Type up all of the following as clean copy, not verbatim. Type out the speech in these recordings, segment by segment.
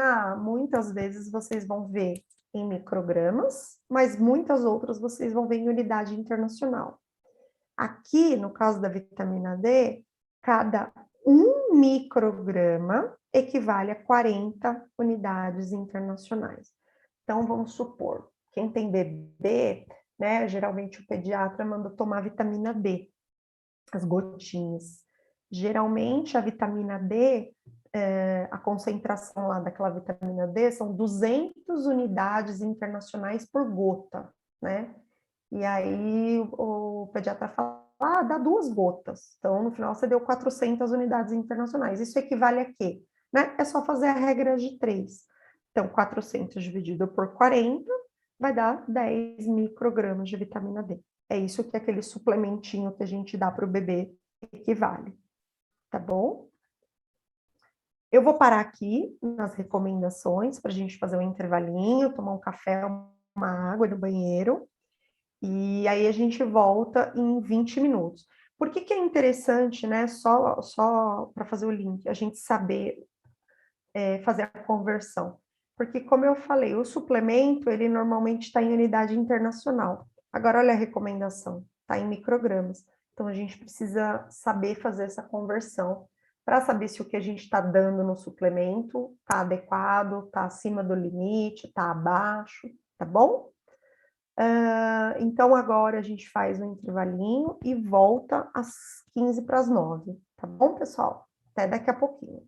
DNA, muitas vezes vocês vão ver em microgramas, mas muitas outras vocês vão ver em unidade internacional. Aqui, no caso da vitamina D, cada 1 micrograma equivale a 40 unidades internacionais. Então, vamos supor, quem tem bebê, né, geralmente o pediatra manda tomar vitamina D, as gotinhas. Geralmente, a vitamina D, a concentração lá daquela vitamina D são 200 unidades internacionais por gota, né? E aí o pediatra fala, dá 2 gotas. Então, no final, você deu 400 unidades internacionais. Isso equivale a quê? Né? É só fazer a regra de 3. Então, 400 dividido por 40 vai dar 10 microgramas de vitamina D. É isso que aquele suplementinho que a gente dá para o bebê equivale. Tá bom? Eu vou parar aqui nas recomendações para a gente fazer um intervalinho, tomar um café, uma água no banheiro. E aí a gente volta em 20 minutos. Por que é interessante, né? Só para fazer o link, a gente saber fazer a conversão. Porque, como eu falei, o suplemento, ele normalmente está em unidade internacional. Agora, olha a recomendação, está em microgramas. Então, a gente precisa saber fazer essa conversão para saber se o que a gente está dando no suplemento está adequado, está acima do limite, está abaixo, tá bom? Então, agora a gente faz um intervalinho e volta às 15 para as 9, tá bom, pessoal? Até daqui a pouquinho.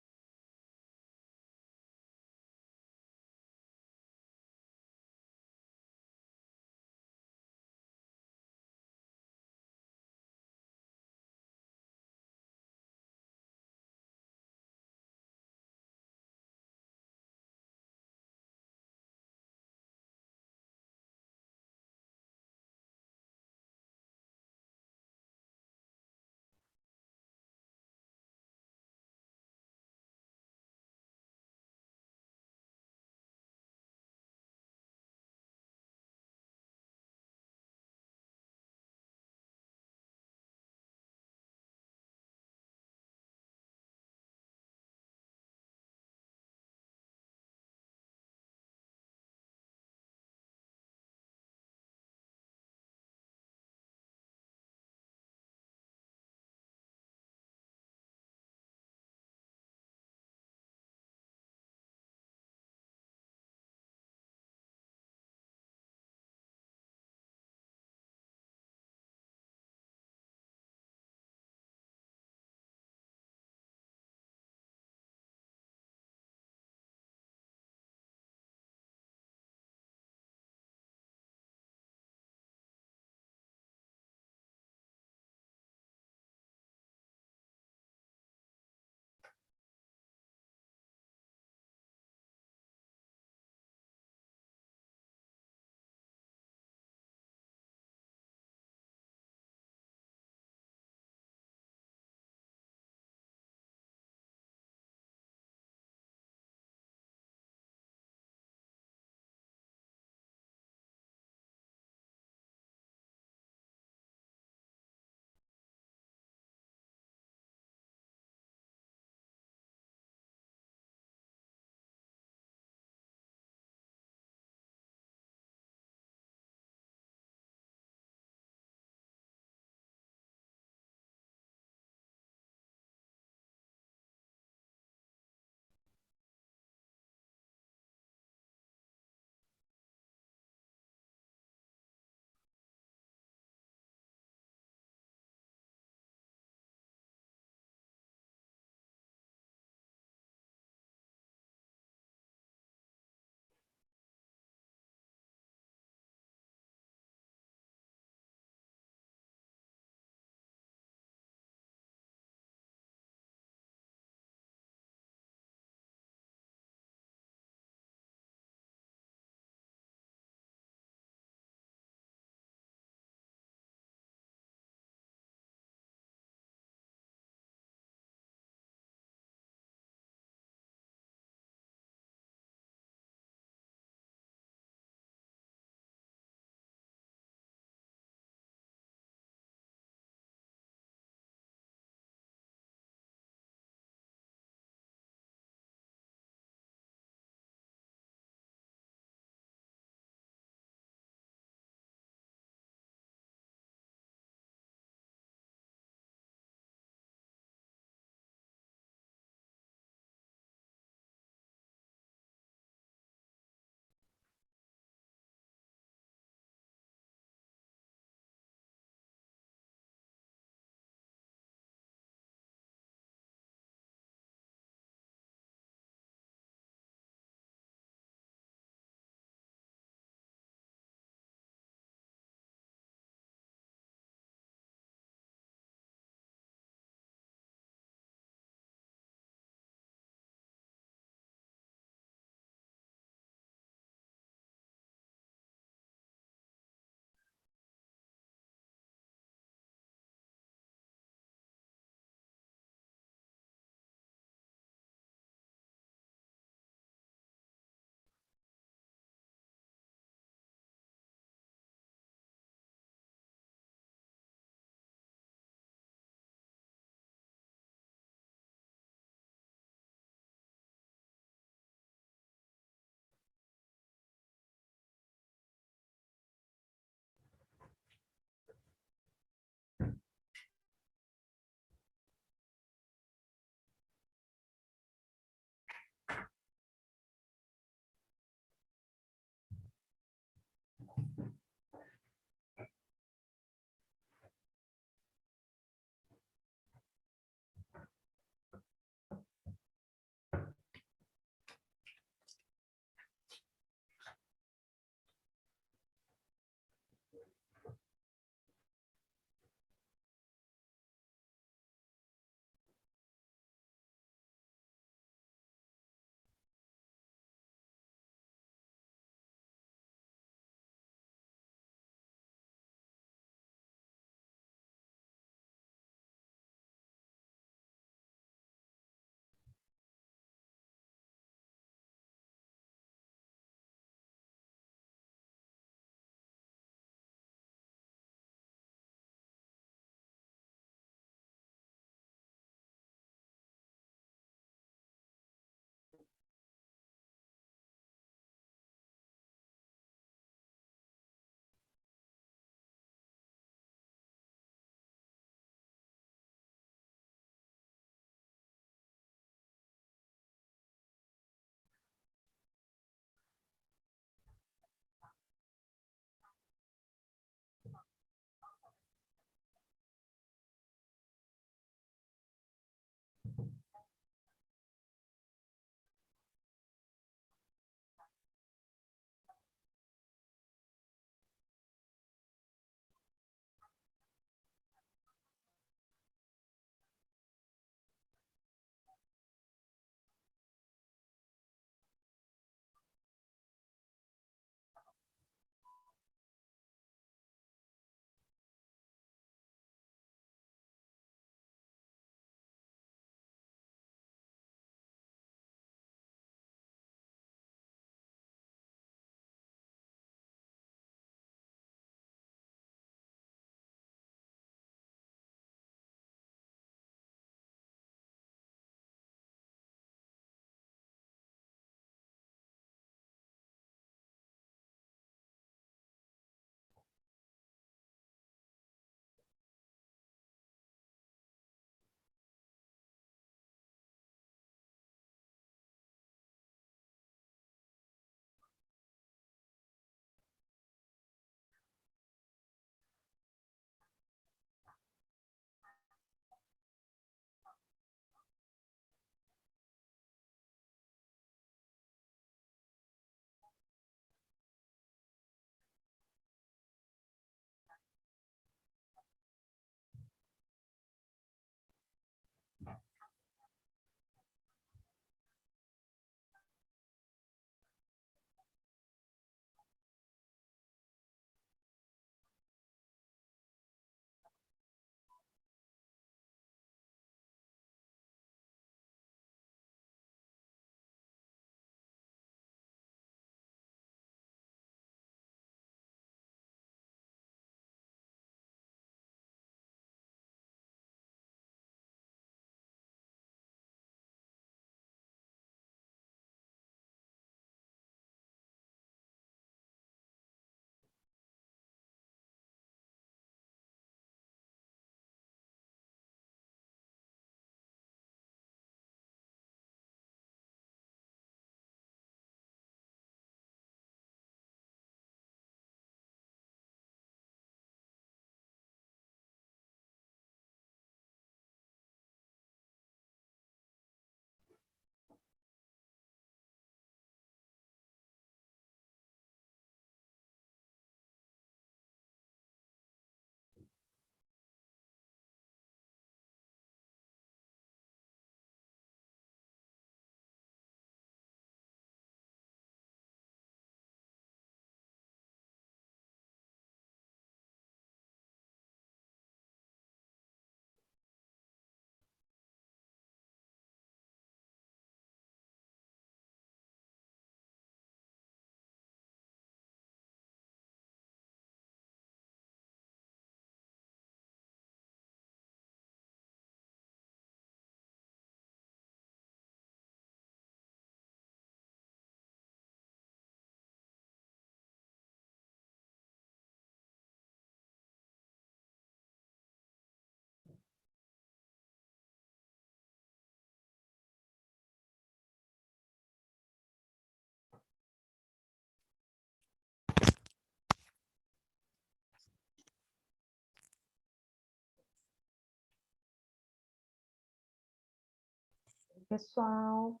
pessoal.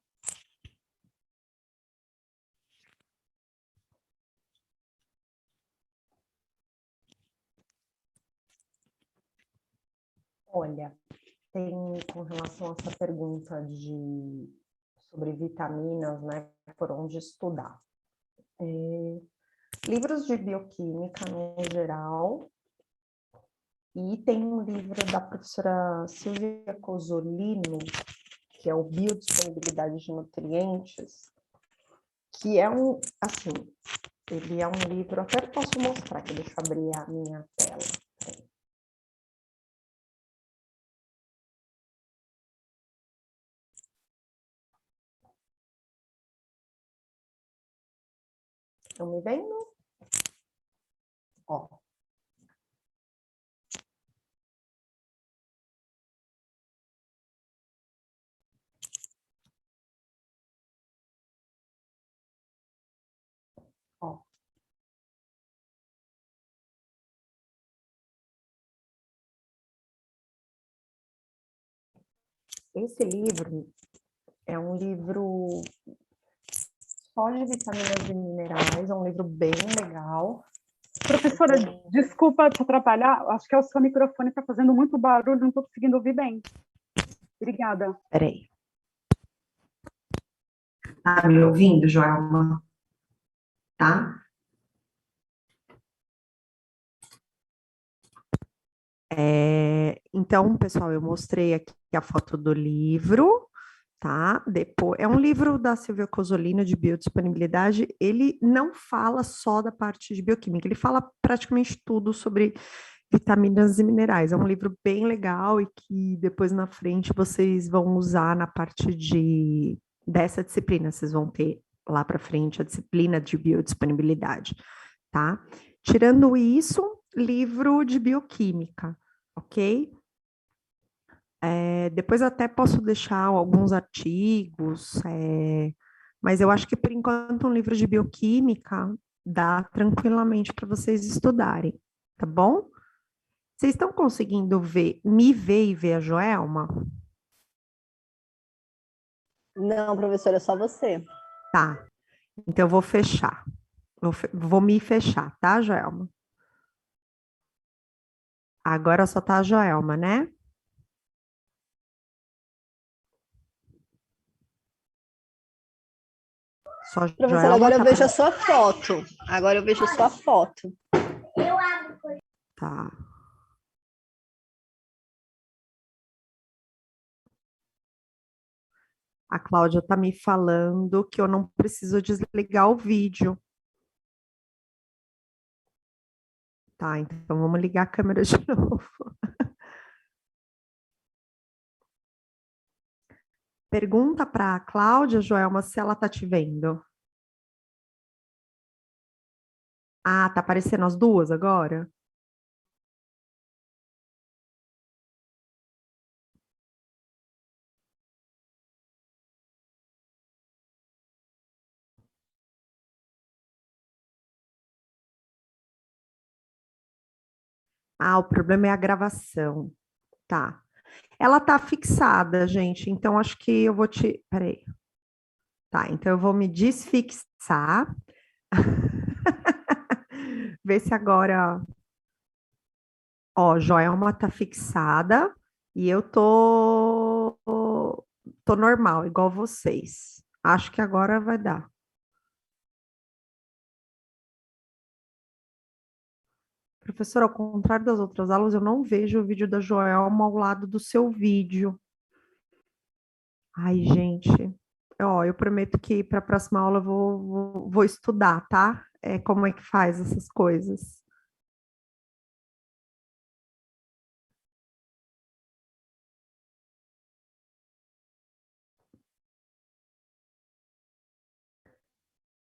Olha, tem com relação a essa pergunta sobre vitaminas, né, por onde estudar. Livros de bioquímica no geral, e tem um livro da professora Silvia Cosolino, que é o Biodisponibilidade de Nutrientes, que é assim, ele é um livro, até posso mostrar aqui, deixa eu abrir a minha tela. Estão me vendo? Ó. Ó. Esse livro é um livro só de vitaminas e minerais, é um livro bem legal. Professora, desculpa te atrapalhar, acho que é o seu microfone está fazendo muito barulho, não estou conseguindo ouvir bem. Obrigada. Peraí. Tá me ouvindo, Joelma? Tá? Então, pessoal, eu mostrei aqui a foto do livro, tá? Depois, é um livro da Silvia Cosolino de biodisponibilidade. Ele não fala só da parte de bioquímica, ele fala praticamente tudo sobre vitaminas e minerais. É um livro bem legal e que depois na frente vocês vão usar na parte dessa disciplina. Vocês vão ter lá para frente a disciplina de biodisponibilidade, tá? Tirando isso, livro de bioquímica, ok? Depois até posso deixar alguns artigos, mas eu acho que por enquanto um livro de bioquímica dá tranquilamente para vocês estudarem, tá bom? Vocês estão conseguindo me ver e ver a Joelma? Não, professora, é só você. Tá, então eu vou fechar. Vou me fechar, tá, Joelma? Agora só tá a Joelma, né? Só Professora, Joelma agora eu tá vejo a aparecendo. sua foto. Agora eu vejo a sua foto. Tá. A Cláudia tá me falando que eu não preciso desligar o vídeo. Tá, então vamos ligar a câmera de novo. Pergunta para a Cláudia, Joelma, se ela tá te vendo. Ah, tá aparecendo as duas agora? Ah, o problema é a gravação. Tá. Ela tá fixada, gente, então acho que eu vou te. Peraí. Tá, então eu vou me desfixar. Ver se agora. Ó, Joelma tá fixada e eu tô normal, igual vocês. Acho que agora vai dar. Professor, ao contrário das outras aulas, eu não vejo o vídeo da Joelma ao lado do seu vídeo. Ai, gente. Ó, eu prometo que para a próxima aula eu vou estudar, tá? Como é que faz essas coisas.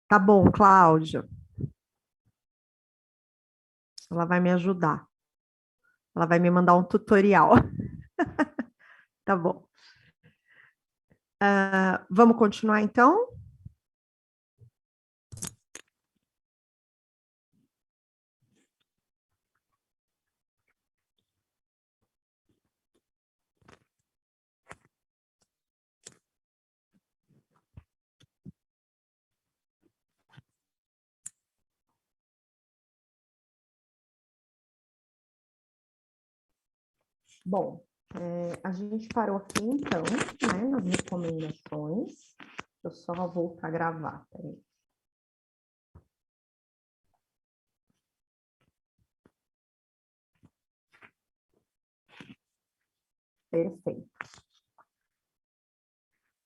Tá bom, Cláudia. Ela vai me ajudar. Ela vai me mandar um tutorial. Tá bom. Vamos continuar então? Bom, a gente parou aqui, então, né, nas recomendações. Eu só voltar a gravar, peraí. Perfeito.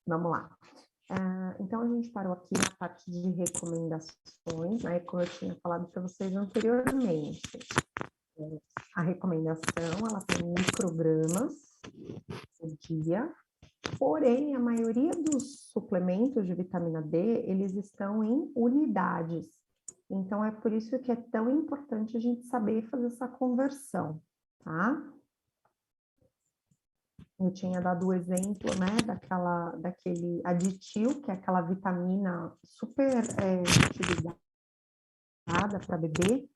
Vamos lá. Então, a gente parou aqui na parte de recomendações, né? Como eu tinha falado para vocês anteriormente. A recomendação, ela tem microgramas por dia, porém, a maioria dos suplementos de vitamina D, eles estão em unidades. Então, é por isso que é tão importante a gente saber fazer essa conversão, tá? Eu tinha dado o exemplo, né, daquele aditil, que é aquela vitamina super utilizada para bebê.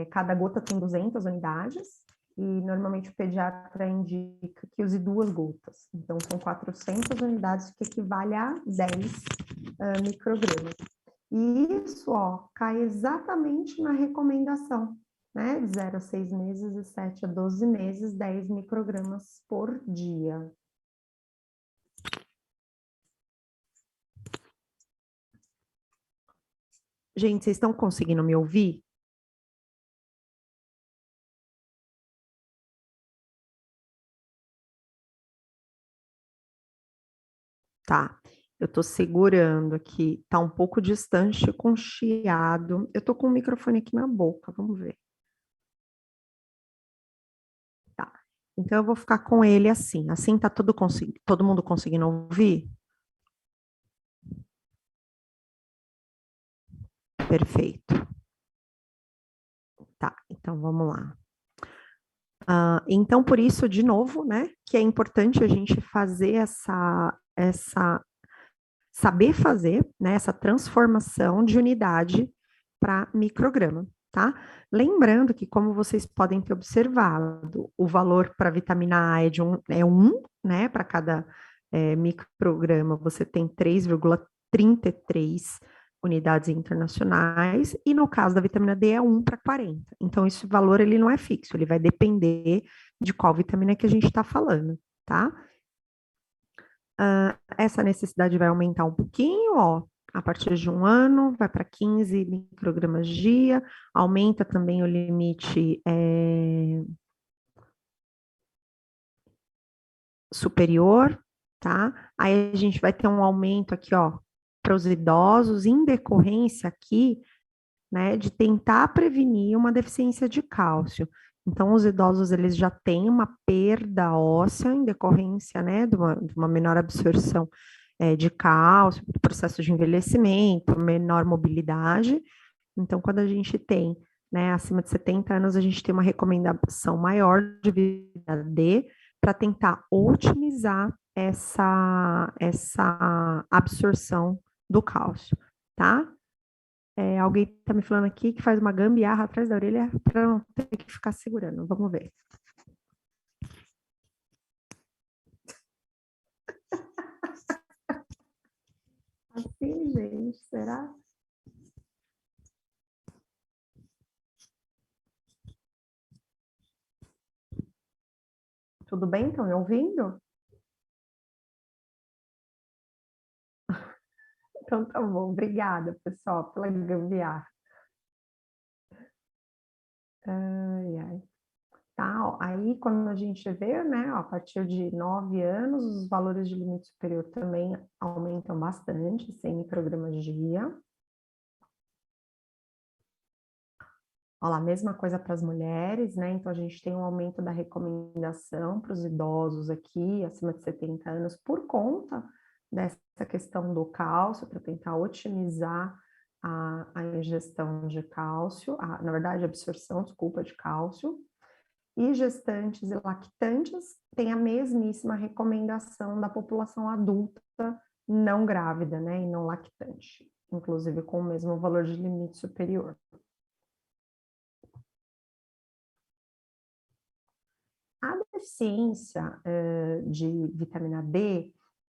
Cada gota tem 200 unidades, e normalmente o pediatra indica que use 2 gotas. Então, são 400 unidades, que equivale a 10 microgramas. E isso, ó, cai exatamente na recomendação, né? De 0 a 6 meses e 7 a 12 meses, 10 microgramas por dia. Gente, vocês estão conseguindo me ouvir? Tá. Eu tô segurando aqui, tá um pouco distante com chiado. Eu tô com o microfone aqui na boca, vamos ver. Tá. Então eu vou ficar com ele assim. Assim tá todo mundo conseguindo ouvir? Perfeito. Tá, então vamos lá. Então, por isso, de novo, né, que é importante a gente fazer saber fazer, né, essa transformação de unidade para micrograma, tá? Lembrando que, como vocês podem ter observado, o valor para vitamina A é 1, né, para cada micrograma você tem 3,33 unidades internacionais, e no caso da vitamina D é 1 para 40. Então, esse valor ele não é fixo, ele vai depender de qual vitamina que a gente está falando, tá? Essa necessidade vai aumentar um pouquinho, ó, a partir de 1 ano, vai para 15 microgramas dia, aumenta também o limite superior, tá? Aí a gente vai ter um aumento aqui, ó, para os idosos, em decorrência aqui, né, de tentar prevenir uma deficiência de cálcio. Então, os idosos, eles já têm uma perda óssea em decorrência, né, de uma menor absorção de cálcio, processo de envelhecimento, menor mobilidade. Então, quando a gente tem, né, acima de 70 anos, a gente tem uma recomendação maior de vitamina D para tentar otimizar essa absorção do cálcio, tá? Alguém está me falando aqui que faz uma gambiarra atrás da orelha para não ter que ficar segurando. Vamos ver. Assim, gente, será? Tudo bem? Estão me ouvindo? Então tá bom. Obrigada, pessoal, pela gambiarra. Ai, ai. Tá, ó, aí quando a gente vê, né, ó, a partir de 9 anos, os valores de limite superior também aumentam bastante, 100 microgramas dia. Olha lá, mesma coisa para as mulheres, né? Então a gente tem um aumento da recomendação para os idosos aqui, acima de 70 anos, por conta dessa questão do cálcio, para tentar otimizar a ingestão de cálcio, na verdade, a absorção, desculpa, de cálcio. E gestantes e lactantes têm a mesmíssima recomendação da população adulta não grávida, né, e não lactante, inclusive com o mesmo valor de limite superior. A deficiência de vitamina D,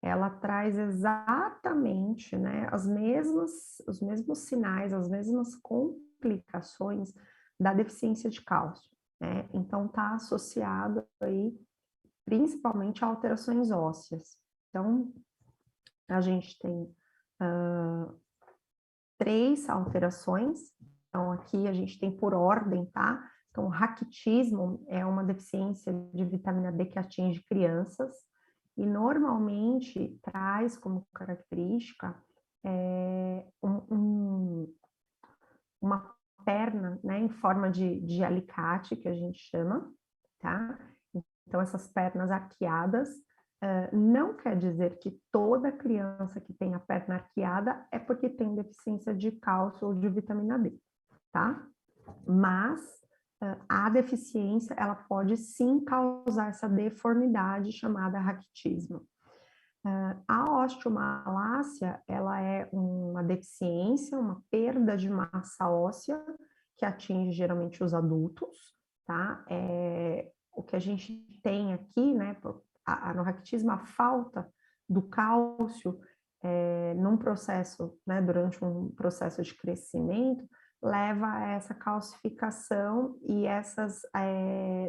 ela traz exatamente, né, os mesmos sinais, as mesmas complicações da deficiência de cálcio, né? Então, está associado aí principalmente alterações ósseas. Então, a gente tem 3 alterações. Então, aqui a gente tem por ordem, tá? Então, o raquitismo é uma deficiência de vitamina D que atinge crianças e normalmente traz como característica uma perna, né, em forma de alicate, que a gente chama, tá? Então, essas pernas arqueadas não quer dizer que toda criança que tem a perna arqueada é porque tem deficiência de cálcio ou de vitamina D, tá? Mas a deficiência, ela pode sim causar essa deformidade chamada raquitismo. A osteomalácia, ela é uma deficiência, uma perda de massa óssea que atinge geralmente os adultos, tá? O que a gente tem aqui, né, no raquitismo, a falta do cálcio num processo, né, durante um processo de crescimento, leva a essa calcificação e essas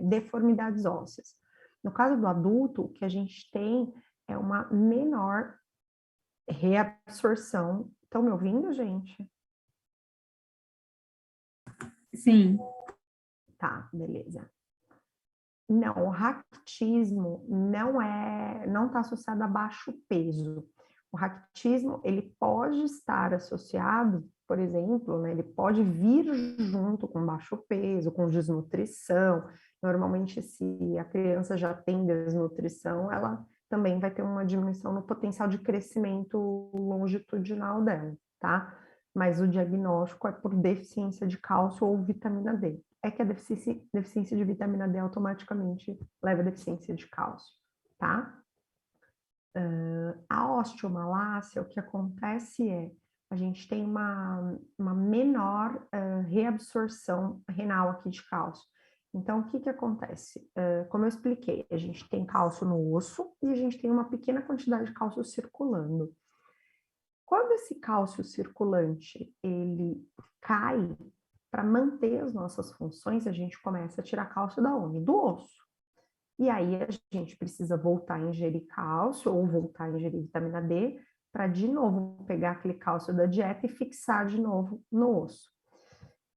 deformidades ósseas. No caso do adulto, o que a gente tem é uma menor reabsorção. Estão me ouvindo, gente? Sim. Tá, beleza. Não, o raquitismo não está associado a baixo peso. O raquitismo, ele pode estar associado, por exemplo, né, ele pode vir junto com baixo peso, com desnutrição. Normalmente, se a criança já tem desnutrição, ela também vai ter uma diminuição no potencial de crescimento longitudinal dela, tá? Mas o diagnóstico é por deficiência de cálcio ou vitamina D. É que a deficiência de vitamina D automaticamente leva a deficiência de cálcio, tá? A osteomalácia, o que acontece é, a gente tem uma menor reabsorção renal aqui de cálcio. Então, o que que acontece? Como eu expliquei, a gente tem cálcio no osso e a gente tem uma pequena quantidade de cálcio circulando. Quando esse cálcio circulante, ele cai, para manter as nossas funções, a gente começa a tirar cálcio da onde? Do osso. E aí a gente precisa voltar a ingerir cálcio ou voltar a ingerir vitamina D para de novo pegar aquele cálcio da dieta e fixar de novo no osso.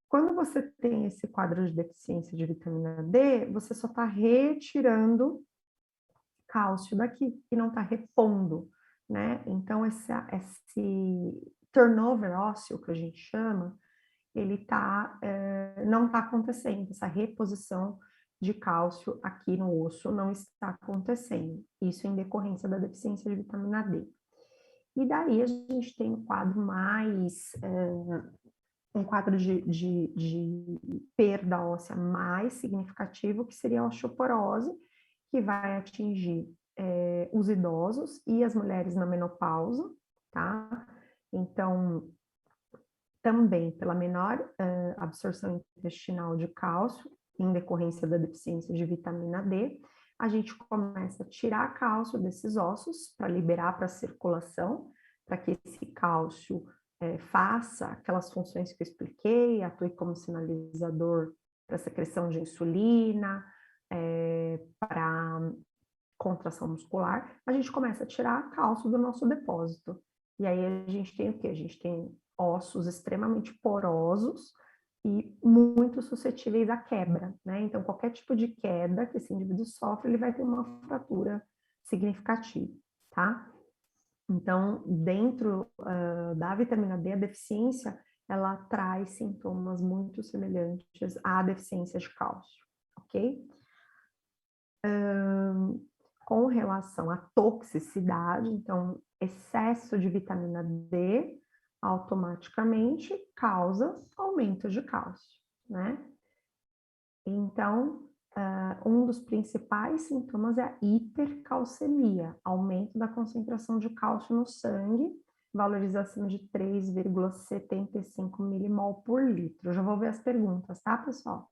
Quando você tem esse quadro de deficiência de vitamina D, você só está retirando cálcio daqui e não está repondo, né? Então esse turnover ósseo que a gente chama, ele não está acontecendo, essa reposição de cálcio aqui no osso não está acontecendo, isso em decorrência da deficiência de vitamina D. E daí a gente tem um quadro um quadro de perda óssea mais significativo, que seria a osteoporose, que vai atingir os idosos e as mulheres na menopausa, tá? Então, também pela menor absorção intestinal de cálcio, em decorrência da deficiência de vitamina D, a gente começa a tirar cálcio desses ossos para liberar para a circulação, para que esse cálcio faça aquelas funções que eu expliquei, atue como sinalizador para secreção de insulina, para contração muscular, a gente começa a tirar cálcio do nosso depósito. E aí a gente tem o quê? A gente tem ossos extremamente porosos e muito suscetíveis à quebra, né? Então, qualquer tipo de queda que esse indivíduo sofre, ele vai ter uma fratura significativa, tá? Então, dentro da vitamina D, a deficiência, ela traz sintomas muito semelhantes à deficiência de cálcio, ok? Com relação à toxicidade, então, excesso de vitamina D automaticamente causa aumento de cálcio, né? Então, um dos principais sintomas é a hipercalcemia, aumento da concentração de cálcio no sangue, valorização de 3,75 milimol por litro. Eu já vou ver as perguntas, tá, pessoal?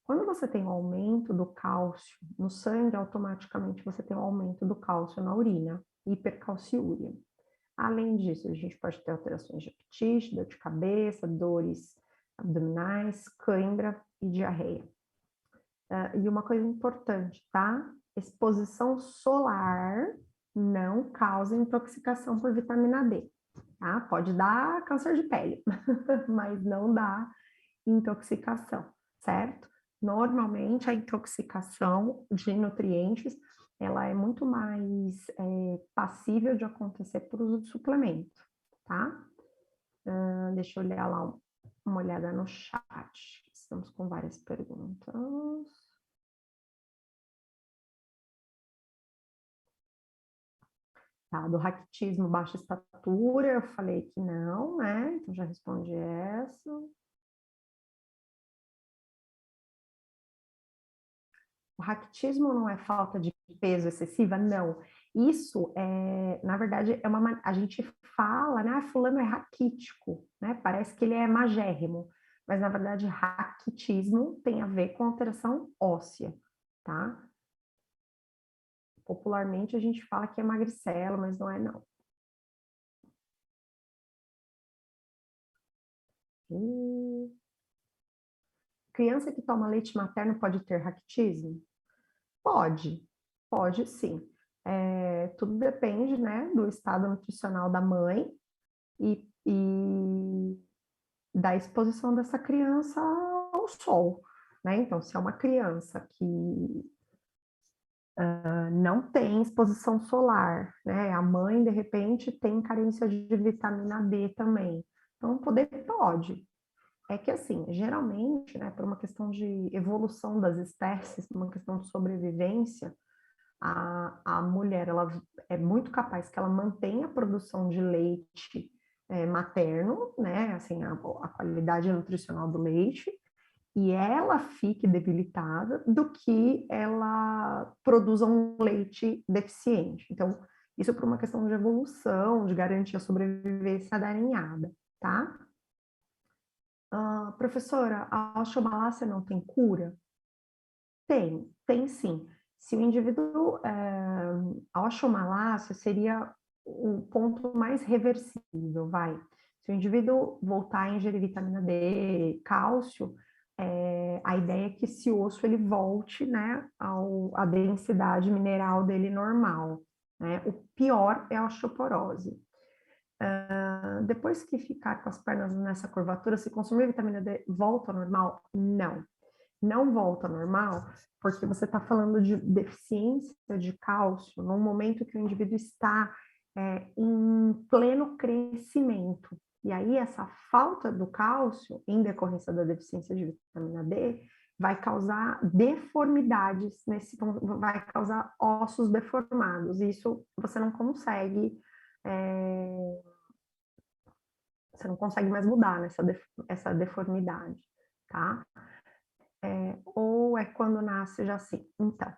Quando você tem um aumento do cálcio no sangue, automaticamente você tem um aumento do cálcio na urina, hipercalciúria. Além disso, a gente pode ter alterações de apetite, dor de cabeça, dores abdominais, cãibra e diarreia. E uma coisa importante, tá? Exposição solar não causa intoxicação por vitamina D, tá? Pode dar câncer de pele, mas não dá intoxicação, certo? Normalmente a intoxicação de nutrientes, ela é muito mais passível de acontecer por uso de suplemento, tá? Deixa eu olhar lá uma olhada no chat. Estamos com várias perguntas. Tá, do raquitismo, baixa estatura, eu falei que não, né? Então já respondi essa. O raquitismo não é falta de peso excessiva? Não. Isso é, na verdade, a gente fala, né? Fulano é raquítico, né? Parece que ele é magérrimo, mas na verdade, raquitismo tem a ver com alteração óssea, tá? Popularmente a gente fala que é magricela, mas não é não. Criança que toma leite materno pode ter raquitismo? Pode, pode sim. Tudo depende, né, do estado nutricional da mãe e da exposição dessa criança ao sol, né? Então, se é uma criança que não tem exposição solar, né? A mãe, de repente, tem carência de vitamina D também. Então, poder pode. É que, assim, geralmente, né, por uma questão de evolução das espécies, uma questão de sobrevivência, a mulher, ela é muito capaz que ela mantenha a produção de leite materno, né, assim, a qualidade nutricional do leite, e ela fique debilitada do que ela produza um leite deficiente. Então, isso por uma questão de evolução, de garantir a sobrevivência da ninhada, tá? Professora, a osteomalácia não tem cura? Tem sim. Se o indivíduo, a osteomalácia seria o ponto mais reversível, vai. Se o indivíduo voltar a ingerir vitamina D, cálcio, a ideia é que esse osso ele volte, né, à densidade mineral dele normal, né? O pior é a osteoporose. Depois que ficar com as pernas nessa curvatura, se consumir vitamina D, volta ao normal? Não. Não volta ao normal, porque você está falando de deficiência de cálcio num momento que o indivíduo está em pleno crescimento. E aí, essa falta do cálcio, em decorrência da deficiência de vitamina D, vai causar deformidades, vai causar ossos deformados. Isso você não consegue. Você não consegue mais mudar essa deformidade, tá? Ou é quando nasce já assim? Então,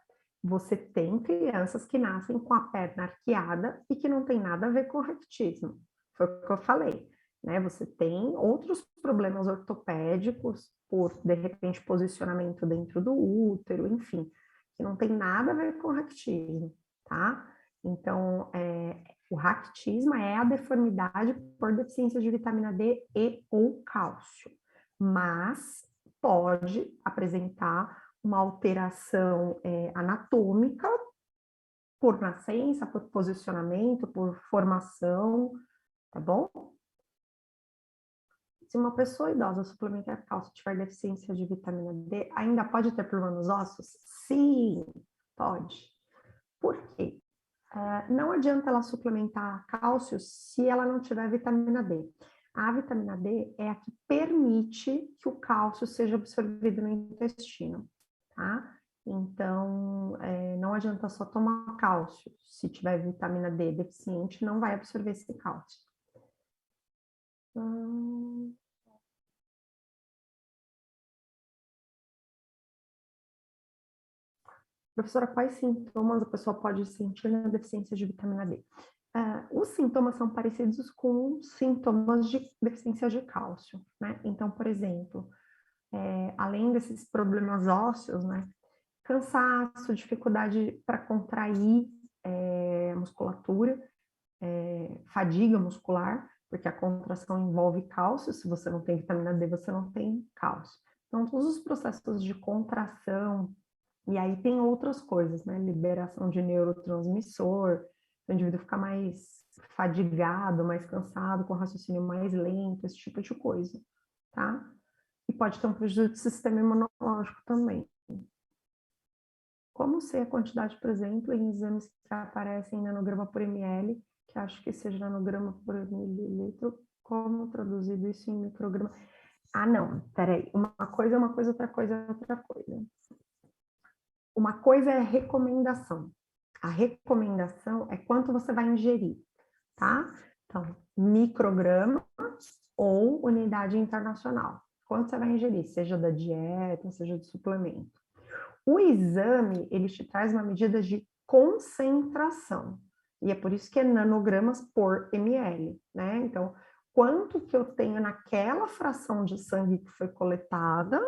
você tem crianças que nascem com a perna arqueada e que não tem nada a ver com raquitismo. Foi o que eu falei, né? Você tem outros problemas ortopédicos por, de repente, posicionamento dentro do útero, enfim, que não tem nada a ver com raquitismo, tá? Então, o raquitismo é a deformidade por deficiência de vitamina D e ou cálcio, mas pode apresentar uma alteração anatômica por nascença, por posicionamento, por formação, tá bom? Se uma pessoa idosa suplementar cálcio tiver deficiência de vitamina D, ainda pode ter problema nos ossos? Sim, pode. Por quê? Não adianta ela suplementar cálcio se ela não tiver vitamina D. A vitamina D é a que permite que o cálcio seja absorvido no intestino, tá? Então, não adianta só tomar cálcio. Se tiver vitamina D deficiente, não vai absorver esse cálcio. Professora, quais sintomas a pessoa pode sentir na deficiência de vitamina D? Os sintomas são parecidos com sintomas de deficiência de cálcio, né? Então, por exemplo, além desses problemas ósseos, né? Cansaço, dificuldade para contrair a musculatura, fadiga muscular, porque a contração envolve cálcio, se você não tem vitamina D, você não tem cálcio. Então, todos os processos de contração E aí tem outras coisas, né? Liberação de neurotransmissor, o indivíduo fica mais fadigado, mais cansado, com raciocínio mais lento, esse tipo de coisa, tá? E pode ter um prejuízo do sistema imunológico também. Como sei a quantidade, por exemplo, em exames que aparecem em nanograma por ml, que acho que seja nanograma por mililitro, como traduzido isso em micrograma? Ah, não, peraí, uma coisa é uma coisa, outra coisa é outra coisa. Uma coisa é recomendação. A recomendação é quanto você vai ingerir, tá? Então, micrograma ou unidade internacional. Quanto você vai ingerir, seja da dieta, seja do suplemento. O exame, ele te traz uma medida de concentração. E é por isso que é nanogramas por ml, né? Então, quanto que eu tenho naquela fração de sangue que foi coletada,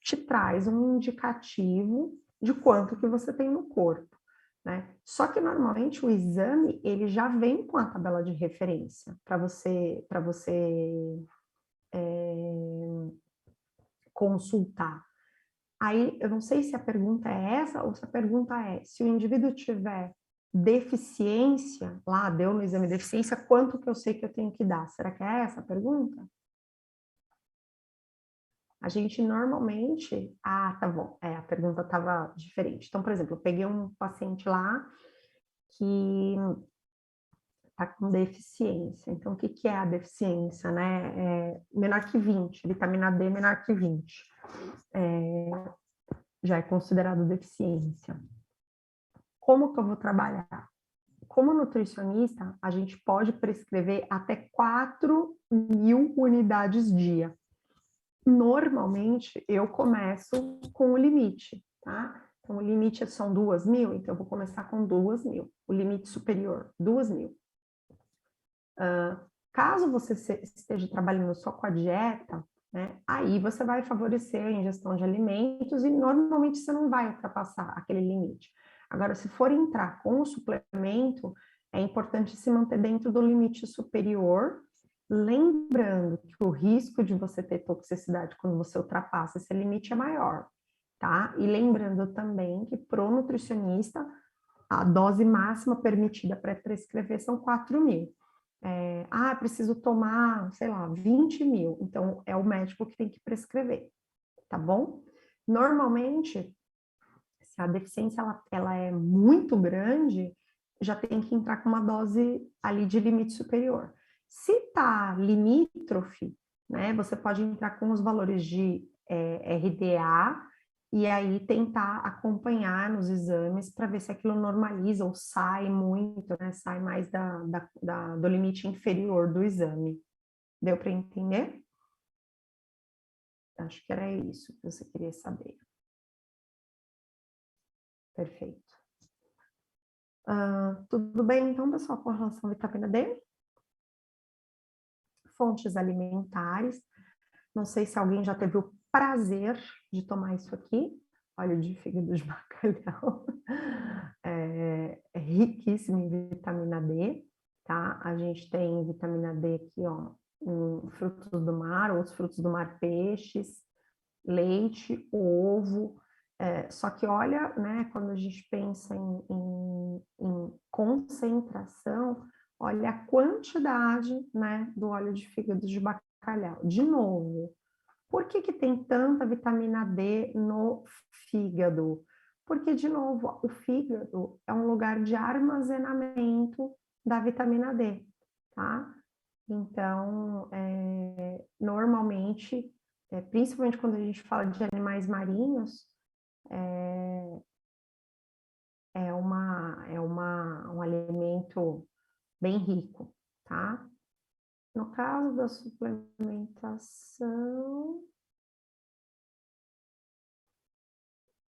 te traz um indicativo de quanto que você tem no corpo, né? Só que normalmente o exame, ele já vem com a tabela de referência para você consultar. Aí, eu não sei se a pergunta é essa ou se a pergunta é, se o indivíduo tiver deficiência, lá deu no exame deficiência, quanto que eu sei que eu tenho que dar? Será que é essa a pergunta? A gente normalmente... Ah, tá bom, a pergunta estava diferente. Então, por exemplo, eu peguei um paciente lá que está com deficiência. Então, o que é a deficiência, né? Menor que 20, vitamina D menor que 20. Já é considerado deficiência. Como que eu vou trabalhar? Como nutricionista, a gente pode prescrever até 4.000 unidades dia. Normalmente, eu começo com o limite, tá? Então, o limite são 2.000, então eu vou começar com 2.000. O limite superior, 2.000. Caso você esteja trabalhando só com a dieta, né, aí você vai favorecer a ingestão de alimentos e normalmente você não vai ultrapassar aquele limite. Agora, se for entrar com o suplemento, é importante se manter dentro do limite superior, lembrando que o risco de você ter toxicidade quando você ultrapassa esse limite é maior, tá? E lembrando também que para o nutricionista, a dose máxima permitida para prescrever são 4.000. Preciso tomar, sei lá, 20.000. Então, é o médico que tem que prescrever, tá bom? Normalmente, se a deficiência ela é muito grande, já tem que entrar com uma dose ali de limite superior. Se tá limítrofe, né, você pode entrar com os valores de RDA e aí tentar acompanhar nos exames para ver se aquilo normaliza ou sai muito, né, sai mais do limite inferior do exame. Deu para entender? Acho que era isso que você queria saber. Perfeito. Tudo bem, então, pessoal, com relação à vitamina D? Fontes alimentares. Não sei se alguém já teve o prazer de tomar isso aqui. Óleo de fígado de bacalhau. É riquíssimo em vitamina D, tá? A gente tem vitamina D aqui, ó, em frutos do mar, outros frutos do mar, peixes, leite, ovo. Só que olha, né, quando a gente pensa em concentração, olha a quantidade, né, do óleo de fígado de bacalhau. De novo, por que tem tanta vitamina D no fígado? Porque, de novo, o fígado é um lugar de armazenamento da vitamina D, tá? Então, normalmente, principalmente quando a gente fala de animais marinhos, um alimento bem rico, tá? No caso da suplementação...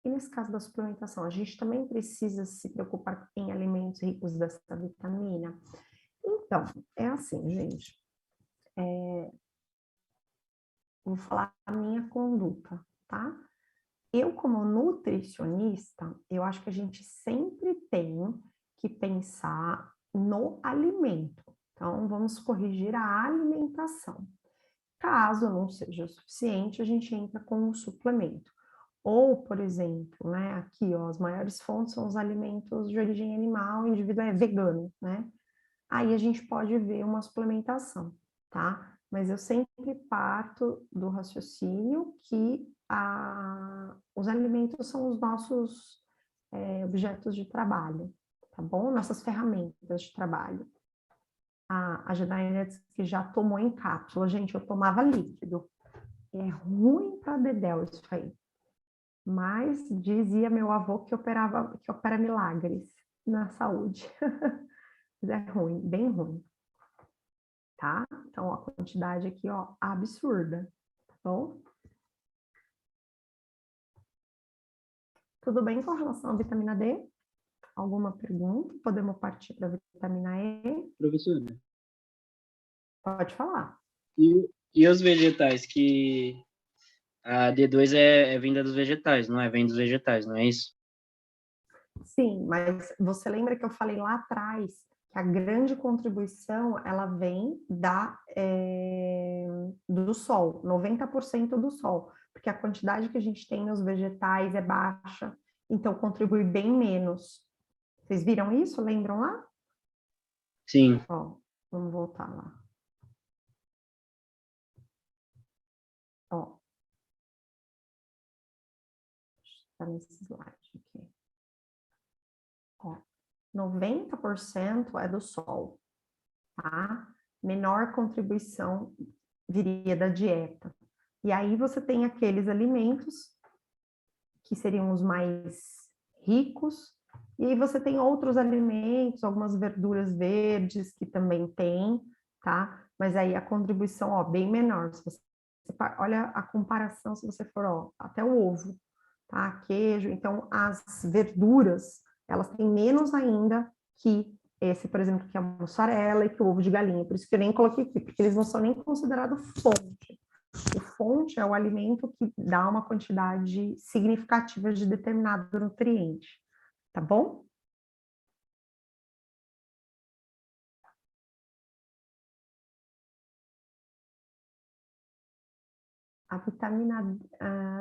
E nesse caso da suplementação, a gente também precisa se preocupar em alimentos ricos dessa vitamina? Então, é assim, gente. Vou falar a minha conduta, tá? Eu, como nutricionista, eu acho que a gente sempre tem que pensar no alimento. Então, vamos corrigir a alimentação. Caso não seja o suficiente, a gente entra com um suplemento. Ou, por exemplo, né, aqui, ó, as maiores fontes são os alimentos de origem animal, o indivíduo é vegano, né? Aí a gente pode ver uma suplementação, tá? Mas eu sempre parto do raciocínio que os alimentos são os nossos objetos de trabalho, tá bom? Nossas ferramentas de trabalho. A Janaína disse que já tomou em cápsula. Gente, eu tomava líquido. É ruim para dedéu isso aí. Mas dizia meu avô que opera milagres na saúde. Mas é ruim, bem ruim. Tá? Então, a quantidade aqui, ó, absurda. Tá bom? Tudo bem com relação à vitamina D? Alguma pergunta? Podemos partir para a vitamina E? Professora, Pode falar. e os vegetais, que a D2 é vinda dos vegetais, não é? Vem dos vegetais, não é isso? Sim, mas você lembra que eu falei lá atrás que a grande contribuição ela vem do sol, 90% do sol, porque a quantidade que a gente tem nos vegetais é baixa, então contribui bem menos. Vocês viram isso? Lembram lá? Sim. Ó, vamos voltar lá. Ó, está nesse slide aqui. Ó, 90% é do sol, tá? Menor contribuição viria da dieta. E aí você tem aqueles alimentos que seriam os mais ricos, e aí você tem outros alimentos, algumas verduras verdes que também tem, tá? Mas aí a contribuição, ó, bem menor. Se você olha a comparação, se você for, ó, até o ovo, tá? Queijo, então as verduras, elas têm menos ainda que esse, por exemplo, que é a mussarela e que o ovo de galinha. Por isso que eu nem coloquei aqui, porque eles não são nem considerados fonte. O fonte é o alimento que dá uma quantidade significativa de determinado nutriente, tá bom? A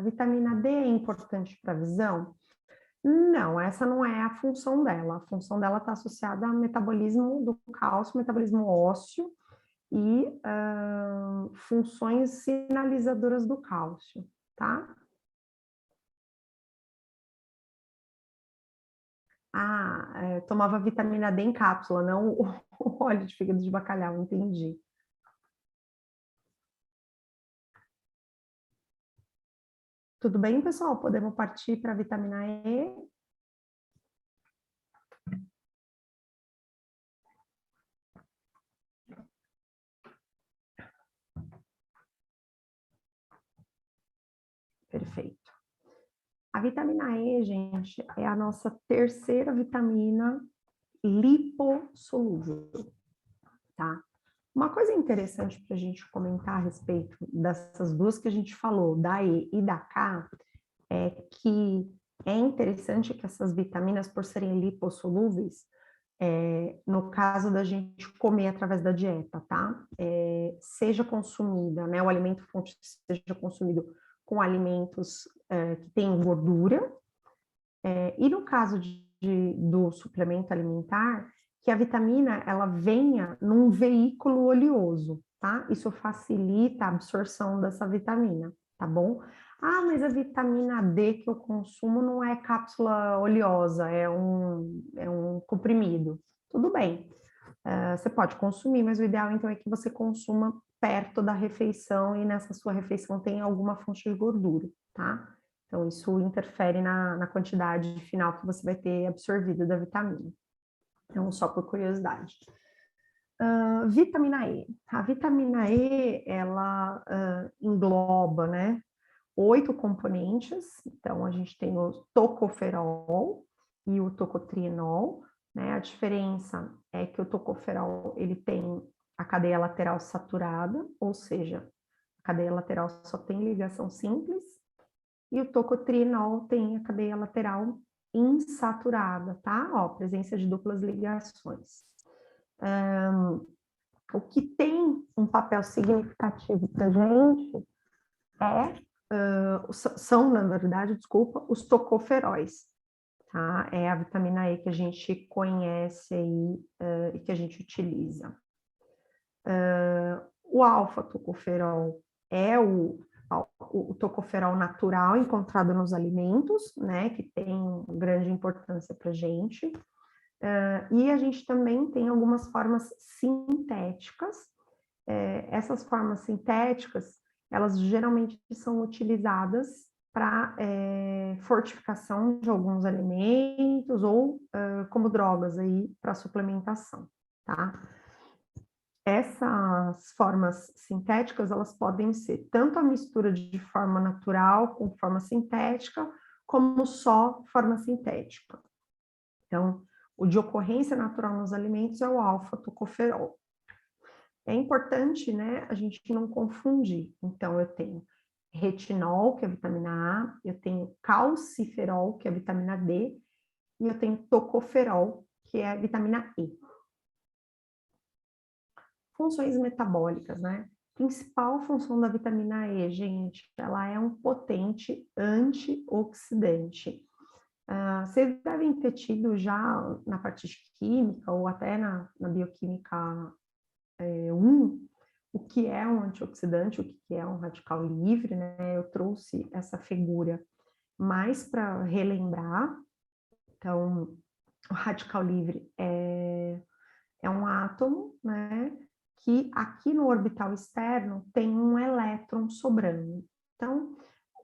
vitamina D é importante para a visão? Não, essa não é a função dela. A função dela está associada ao metabolismo do cálcio, metabolismo ósseo e funções sinalizadoras do cálcio, tá? Tomava vitamina D em cápsula, não o óleo de fígado de bacalhau, entendi. Tudo bem, pessoal? Podemos partir para a vitamina E? Perfeito. A vitamina E, gente, é a nossa terceira vitamina lipossolúvel, tá? Uma coisa interessante para a gente comentar a respeito dessas duas que a gente falou, da E e da K, é que é interessante que essas vitaminas, por serem lipossolúveis, no caso da gente comer através da dieta, tá? Seja consumida, né? O alimento fonte seja consumido com alimentos que têm gordura, e no caso do suplemento alimentar, que a vitamina ela venha num veículo oleoso, tá? Isso facilita a absorção dessa vitamina, tá bom? Ah, mas a vitamina D que eu consumo não é cápsula oleosa, é um comprimido. Tudo bem, você pode consumir, mas o ideal então é que você consuma perto da refeição e nessa sua refeição tem alguma fonte de gordura, tá? Então, isso interfere na quantidade final que você vai ter absorvido da vitamina. Então, só por curiosidade. Vitamina E. A vitamina E, ela engloba, né, 8 componentes. Então, a gente tem o tocoferol e o tocotrienol, né? A diferença é que o tocoferol, ele tem a cadeia lateral saturada, ou seja, a cadeia lateral só tem ligação simples, e o tocotrienol tem a cadeia lateral insaturada, tá? Ó, presença de duplas ligações. O que tem um papel significativo para a gente é são, na verdade, desculpa, os tocoferóis, tá? É a vitamina E que a gente conhece aí e que a gente utiliza. O alfa-tocoferol é o tocoferol natural encontrado nos alimentos, né, que tem grande importância para a gente. E a gente também tem algumas formas sintéticas. Essas formas sintéticas, elas geralmente são utilizadas para fortificação de alguns alimentos ou como drogas aí para suplementação, tá? Essas formas sintéticas, elas podem ser tanto a mistura de forma natural com forma sintética, como só forma sintética. Então, o de ocorrência natural nos alimentos é o alfa-tocoferol. É importante, né, a gente não confundir. Então, eu tenho retinol, que é a vitamina A, eu tenho calciferol, que é a vitamina D, e eu tenho tocoferol, que é a vitamina E. Funções metabólicas, né? Principal função da vitamina E, gente, ela é um potente antioxidante. Vocês devem ter tido já na parte de química ou até na bioquímica 1, o que é um antioxidante, o que é um radical livre, né? Eu trouxe essa figura mais para relembrar. Então, o radical livre é um átomo, né? Que aqui no orbital externo tem um elétron sobrando. Então,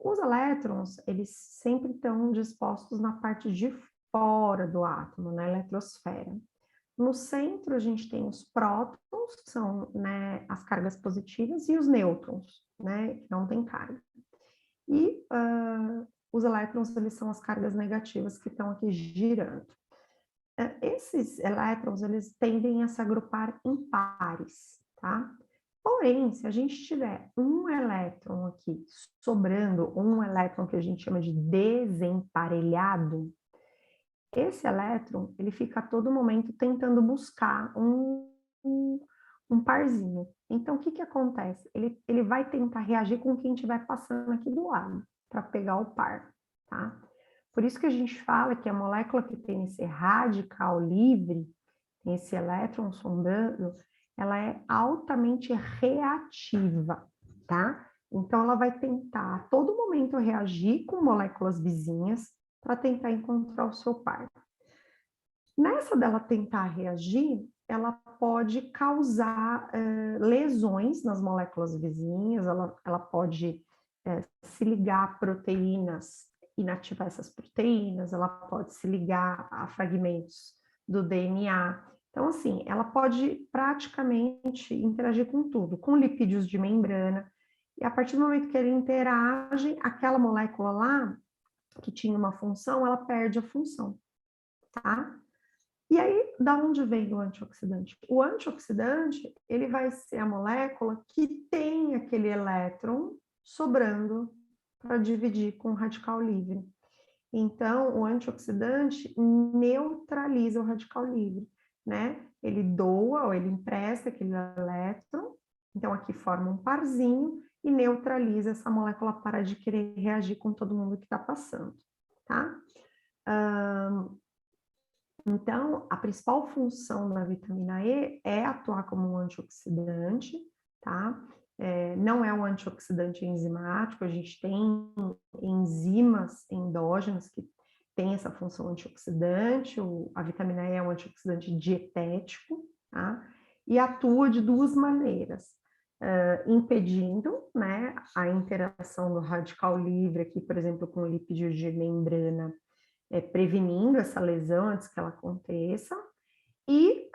os elétrons, eles sempre estão dispostos na parte de fora do átomo, na eletrosfera. No centro, a gente tem os prótons, que são, né, as cargas positivas, e os nêutrons, né, que não tem carga. E os elétrons, eles são as cargas negativas que estão aqui girando. Esses elétrons, eles tendem a se agrupar em pares, tá? Porém, se a gente tiver um elétron aqui sobrando, um elétron que a gente chama de desemparelhado, esse elétron, ele fica a todo momento tentando buscar um parzinho. Então, o que acontece? Ele vai tentar reagir com quem estiver passando aqui do lado, para pegar o par, tá? Por isso que a gente fala que a molécula que tem esse radical livre, tem esse elétron sobrando, ela é altamente reativa, tá? Então, ela vai tentar a todo momento reagir com moléculas vizinhas para tentar encontrar o seu par. Nessa dela tentar reagir, ela pode causar lesões nas moléculas vizinhas, ela pode se ligar a proteínas, inativar essas proteínas, ela pode se ligar a fragmentos do DNA. Então, assim, ela pode praticamente interagir com tudo, com lipídios de membrana, e a partir do momento que ele interage, aquela molécula lá, que tinha uma função, ela perde a função, tá? E aí, da onde vem o antioxidante? O antioxidante, ele vai ser a molécula que tem aquele elétron sobrando para dividir com o radical livre. Então, o antioxidante neutraliza o radical livre, né? Ele doa ou ele empresta aquele elétron, então aqui forma um parzinho e neutraliza essa molécula para de querer reagir com todo mundo que está passando, tá? Então, a principal função da vitamina E é atuar como um antioxidante, tá? Não é um antioxidante enzimático, a gente tem enzimas endógenas que têm essa função antioxidante, a vitamina E é um antioxidante dietético, tá? E atua de duas maneiras, impedindo, né, a interação do radical livre aqui, por exemplo, com o lipídio de membrana, prevenindo essa lesão antes que ela aconteça, e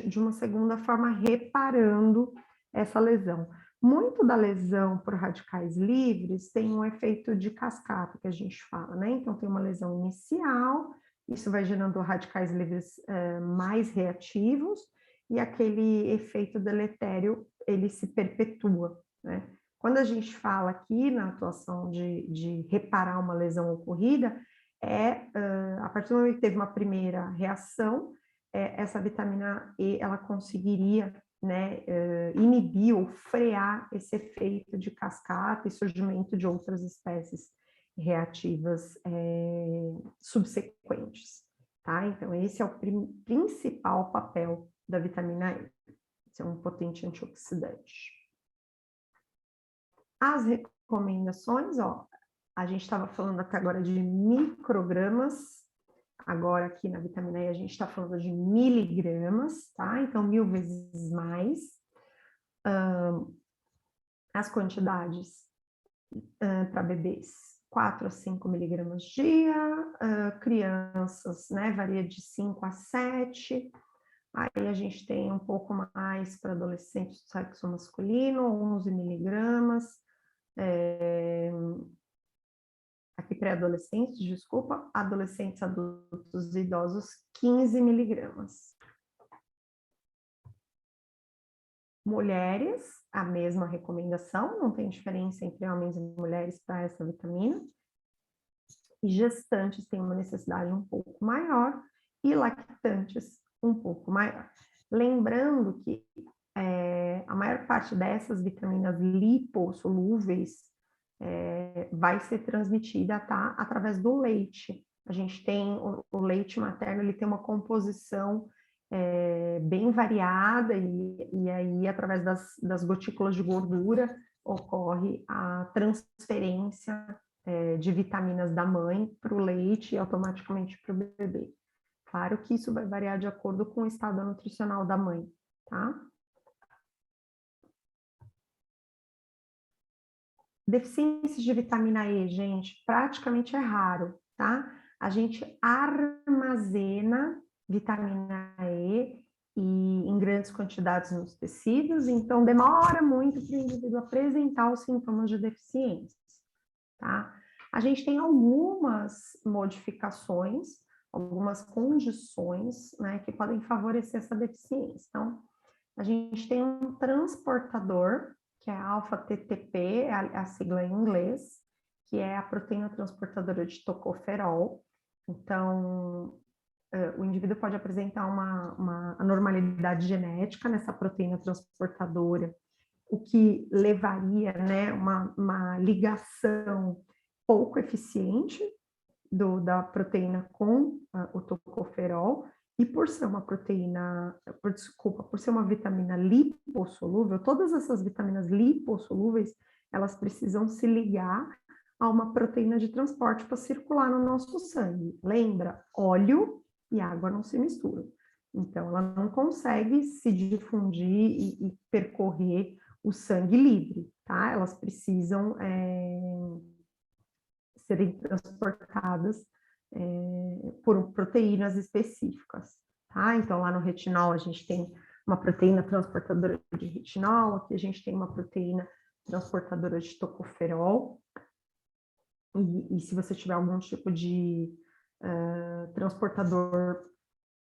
de uma segunda forma, reparando essa lesão. Muito da lesão por radicais livres tem um efeito de cascata, que a gente fala, né? Então, tem uma lesão inicial, isso vai gerando radicais livres mais reativos, e aquele efeito deletério, ele se perpetua, né? Quando a gente fala aqui na atuação de reparar uma lesão ocorrida, a partir do momento que teve uma primeira reação, essa vitamina E, ela conseguiria né, inibir ou frear esse efeito de cascata e surgimento de outras espécies reativas subsequentes, tá? Então, esse é o principal papel da vitamina E, ser um potente antioxidante. As recomendações, ó, a gente estava falando até agora de microgramas, agora aqui na vitamina E a gente está falando de miligramas, tá? Então, 1000 vezes mais. As quantidades para bebês, 4 a 5 miligramas dia, crianças, né, varia de 5 a 7, aí a gente tem um pouco mais para adolescentes do sexo masculino, 11 miligramas, aqui pré-adolescentes, desculpa, adolescentes, adultos e idosos, 15 miligramas. Mulheres, a mesma recomendação, não tem diferença entre homens e mulheres para essa vitamina. E gestantes têm uma necessidade um pouco maior e lactantes um pouco maior. Lembrando que a maior parte dessas vitaminas lipossolúveis vai ser transmitida, tá, através do leite. A gente tem o leite materno, ele tem uma composição bem variada e aí, através das gotículas de gordura, ocorre a transferência de vitaminas da mãe para o leite e automaticamente para o bebê. Claro que isso vai variar de acordo com o estado nutricional da mãe, tá? Deficiência de vitamina E, gente, praticamente é raro, tá? A gente armazena vitamina E em grandes quantidades nos tecidos, então demora muito para o indivíduo apresentar os sintomas de deficiência, tá? A gente tem algumas modificações, algumas condições, né, que podem favorecer essa deficiência. Então, a gente tem um transportador, que é alfa-TTP, é a sigla em inglês, que é a proteína transportadora de tocoferol. Então, o indivíduo pode apresentar uma anormalidade genética nessa proteína transportadora, o que levaria, né, uma ligação pouco eficiente da proteína com o tocoferol, e por ser uma proteína, por ser uma vitamina lipossolúvel, todas essas vitaminas lipossolúveis, elas precisam se ligar a uma proteína de transporte para circular no nosso sangue. Lembra? Óleo e água não se misturam. Então, ela não consegue se difundir e percorrer o sangue livre, tá? Elas precisam serem transportadas por proteínas específicas, tá? Então, lá no retinol, a gente tem uma proteína transportadora de retinol, aqui a gente tem uma proteína transportadora de tocoferol, e se você tiver algum tipo de transportador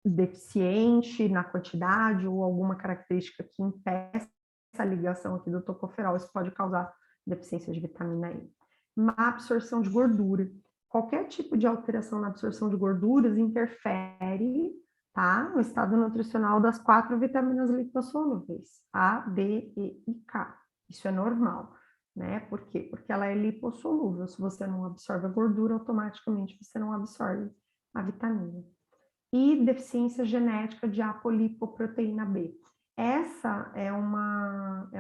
deficiente na quantidade ou alguma característica que impeça a ligação aqui do tocoferol, isso pode causar deficiência de vitamina E. Má absorção de gordura. Qualquer tipo de alteração na absorção de gorduras interfere, tá, no estado nutricional das 4 vitaminas lipossolúveis, A, D, E e K. Isso é normal, né? Por quê? Porque ela é lipossolúvel. Se você não absorve a gordura, automaticamente você não absorve a vitamina. E deficiência genética de apolipoproteína B. Essa é uma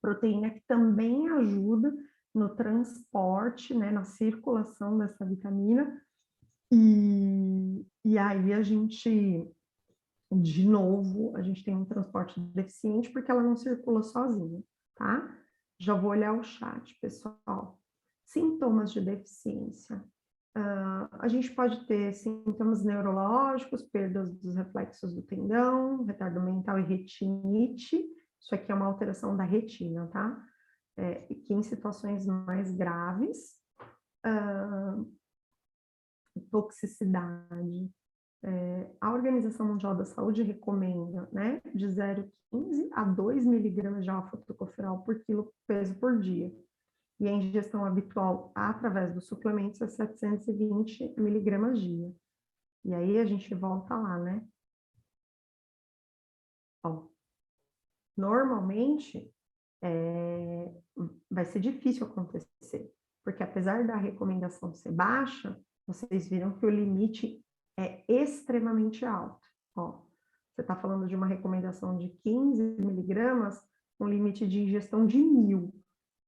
proteína que também ajuda no transporte, né, na circulação dessa vitamina, e aí a gente, de novo, a gente tem um transporte deficiente porque ela não circula sozinha, tá? Já vou olhar o chat, pessoal. Sintomas de deficiência. A gente pode ter sintomas neurológicos, perdas dos reflexos do tendão, retardo mental e retinite. Isso aqui é uma alteração da retina, tá? Que em situações mais graves, toxicidade. A Organização Mundial da Saúde recomenda, né, de 0,15 a 2 miligramas de alfa-tocoferol por quilo peso por dia. E a ingestão habitual através dos suplementos é 720 miligramas dia. E aí a gente volta lá, né? Ó, normalmente, vai ser difícil acontecer, porque apesar da recomendação ser baixa, vocês viram que o limite é extremamente alto. Ó, você está falando de uma recomendação de 15 miligramas, um limite de ingestão de 1.000,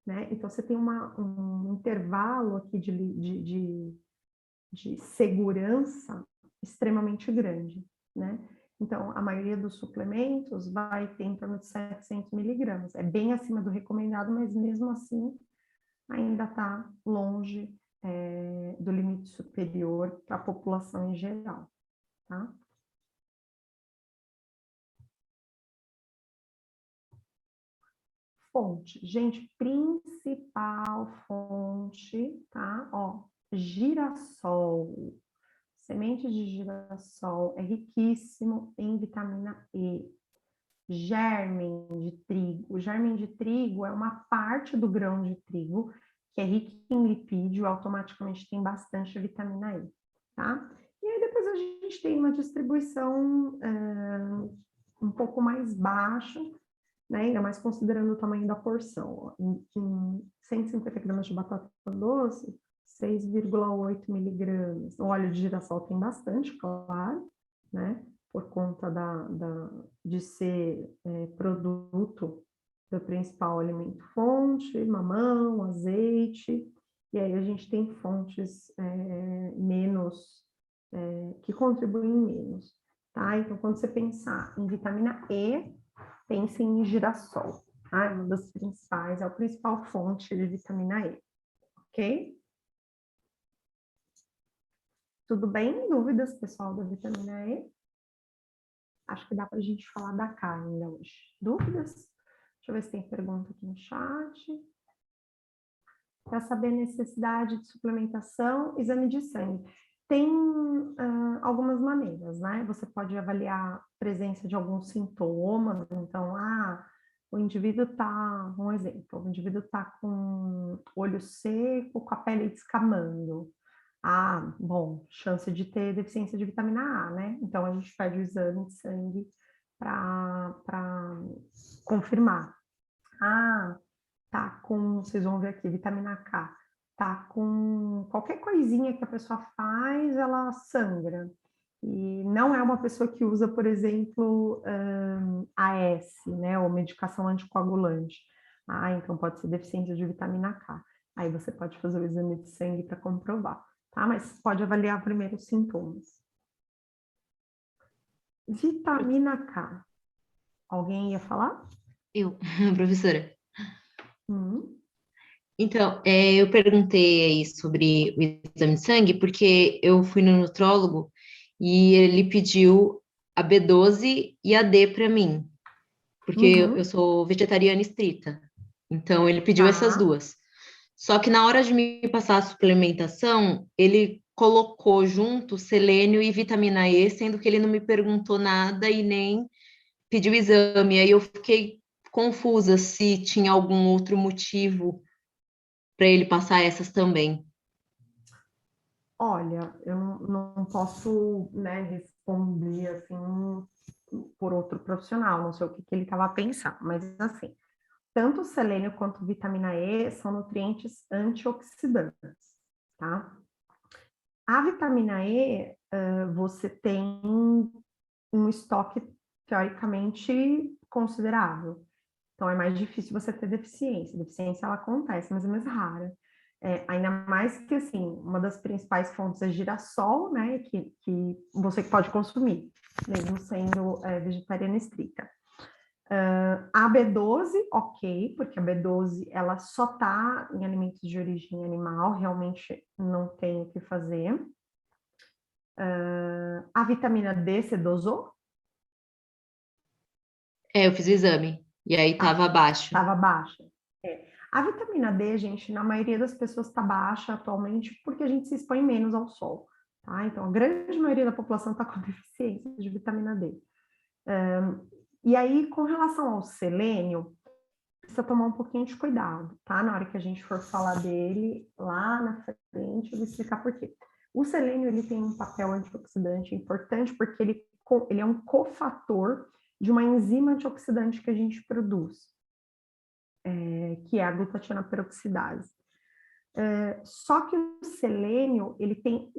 né? Então, você tem um intervalo aqui de segurança extremamente grande, né? Então, a maioria dos suplementos vai ter em torno de 700 miligramas. É bem acima do recomendado, mas mesmo assim ainda está longe do limite superior para a população em geral, tá? Fonte. Gente, principal fonte, tá? Ó, girassol. Semente de girassol é riquíssimo em vitamina E. Germen de trigo. O germen de trigo é uma parte do grão de trigo que é rico em lipídio, automaticamente tem bastante vitamina E, tá? E aí depois a gente tem uma distribuição um pouco mais baixa, né? Ainda mais considerando o tamanho da porção. Ó. Em 150 gramas de batata doce, 6,8 miligramas. O óleo de girassol tem bastante, claro, né? Por conta de ser produto do principal alimento fonte, mamão, azeite, e aí a gente tem fontes menos, que contribuem menos, tá? Então, quando você pensar em vitamina E, pense em girassol, tá? Uma das principais, é a principal fonte de vitamina E, ok? Tudo bem? Dúvidas, pessoal, da vitamina E? Acho que dá para a gente falar da K ainda hoje. Dúvidas? Deixa eu ver se tem pergunta aqui no chat. Para saber a necessidade de suplementação, exame de sangue. Tem algumas maneiras, né? Você pode avaliar a presença de alguns sintomas. Então, o indivíduo está, um exemplo, o indivíduo está com olho seco, com a pele descamando. Bom, chance de ter deficiência de vitamina A, né? Então, a gente pede o exame de sangue para confirmar. Tá com, vocês vão ver aqui, vitamina K. Tá com qualquer coisinha que a pessoa faz, ela sangra. E não é uma pessoa que usa, por exemplo, AS, né? Ou medicação anticoagulante. Então pode ser deficiência de vitamina K. Aí você pode fazer o exame de sangue para comprovar. Tá? Mas pode avaliar primeiro os sintomas. Vitamina K. Alguém ia falar? Eu, professora. Hum. Então, eu perguntei aí sobre o exame de sangue porque eu fui no nutrólogo e ele pediu a B12 e a D para mim, porque eu sou vegetariana estrita. Então, ele pediu essas duas. Só que na hora de me passar a suplementação, ele colocou junto selênio e vitamina E, sendo que ele não me perguntou nada e nem pediu exame. Aí eu fiquei confusa se tinha algum outro motivo para ele passar essas também. Olha, eu não posso, né, responder assim por outro profissional, não sei o que ele estava pensando, mas assim, tanto o selênio quanto vitamina E são nutrientes antioxidantes, tá? A vitamina E, você tem um estoque teoricamente considerável, então é mais difícil você ter deficiência. Deficiência ela acontece, mas é mais rara. Ainda mais que, assim, uma das principais fontes é girassol, né, que você pode consumir, mesmo sendo vegetariana estrita. A B12, ok, porque a B12, ela só tá em alimentos de origem animal, realmente não tem o que fazer. A vitamina D, você dosou? Eu fiz o exame, e aí estava abaixo. Estava baixa. A vitamina D, gente, na maioria das pessoas está baixa atualmente porque a gente se expõe menos ao sol, tá? Então, a grande maioria da população está com deficiência de vitamina D. E aí, com relação ao selênio, precisa tomar um pouquinho de cuidado, tá? Na hora que a gente for falar dele, lá na frente, eu vou explicar por quê. O selênio, ele tem um papel antioxidante importante porque ele é um cofator de uma enzima antioxidante que a gente produz, que é a glutationa peroxidase. Só que o selênio, ele tem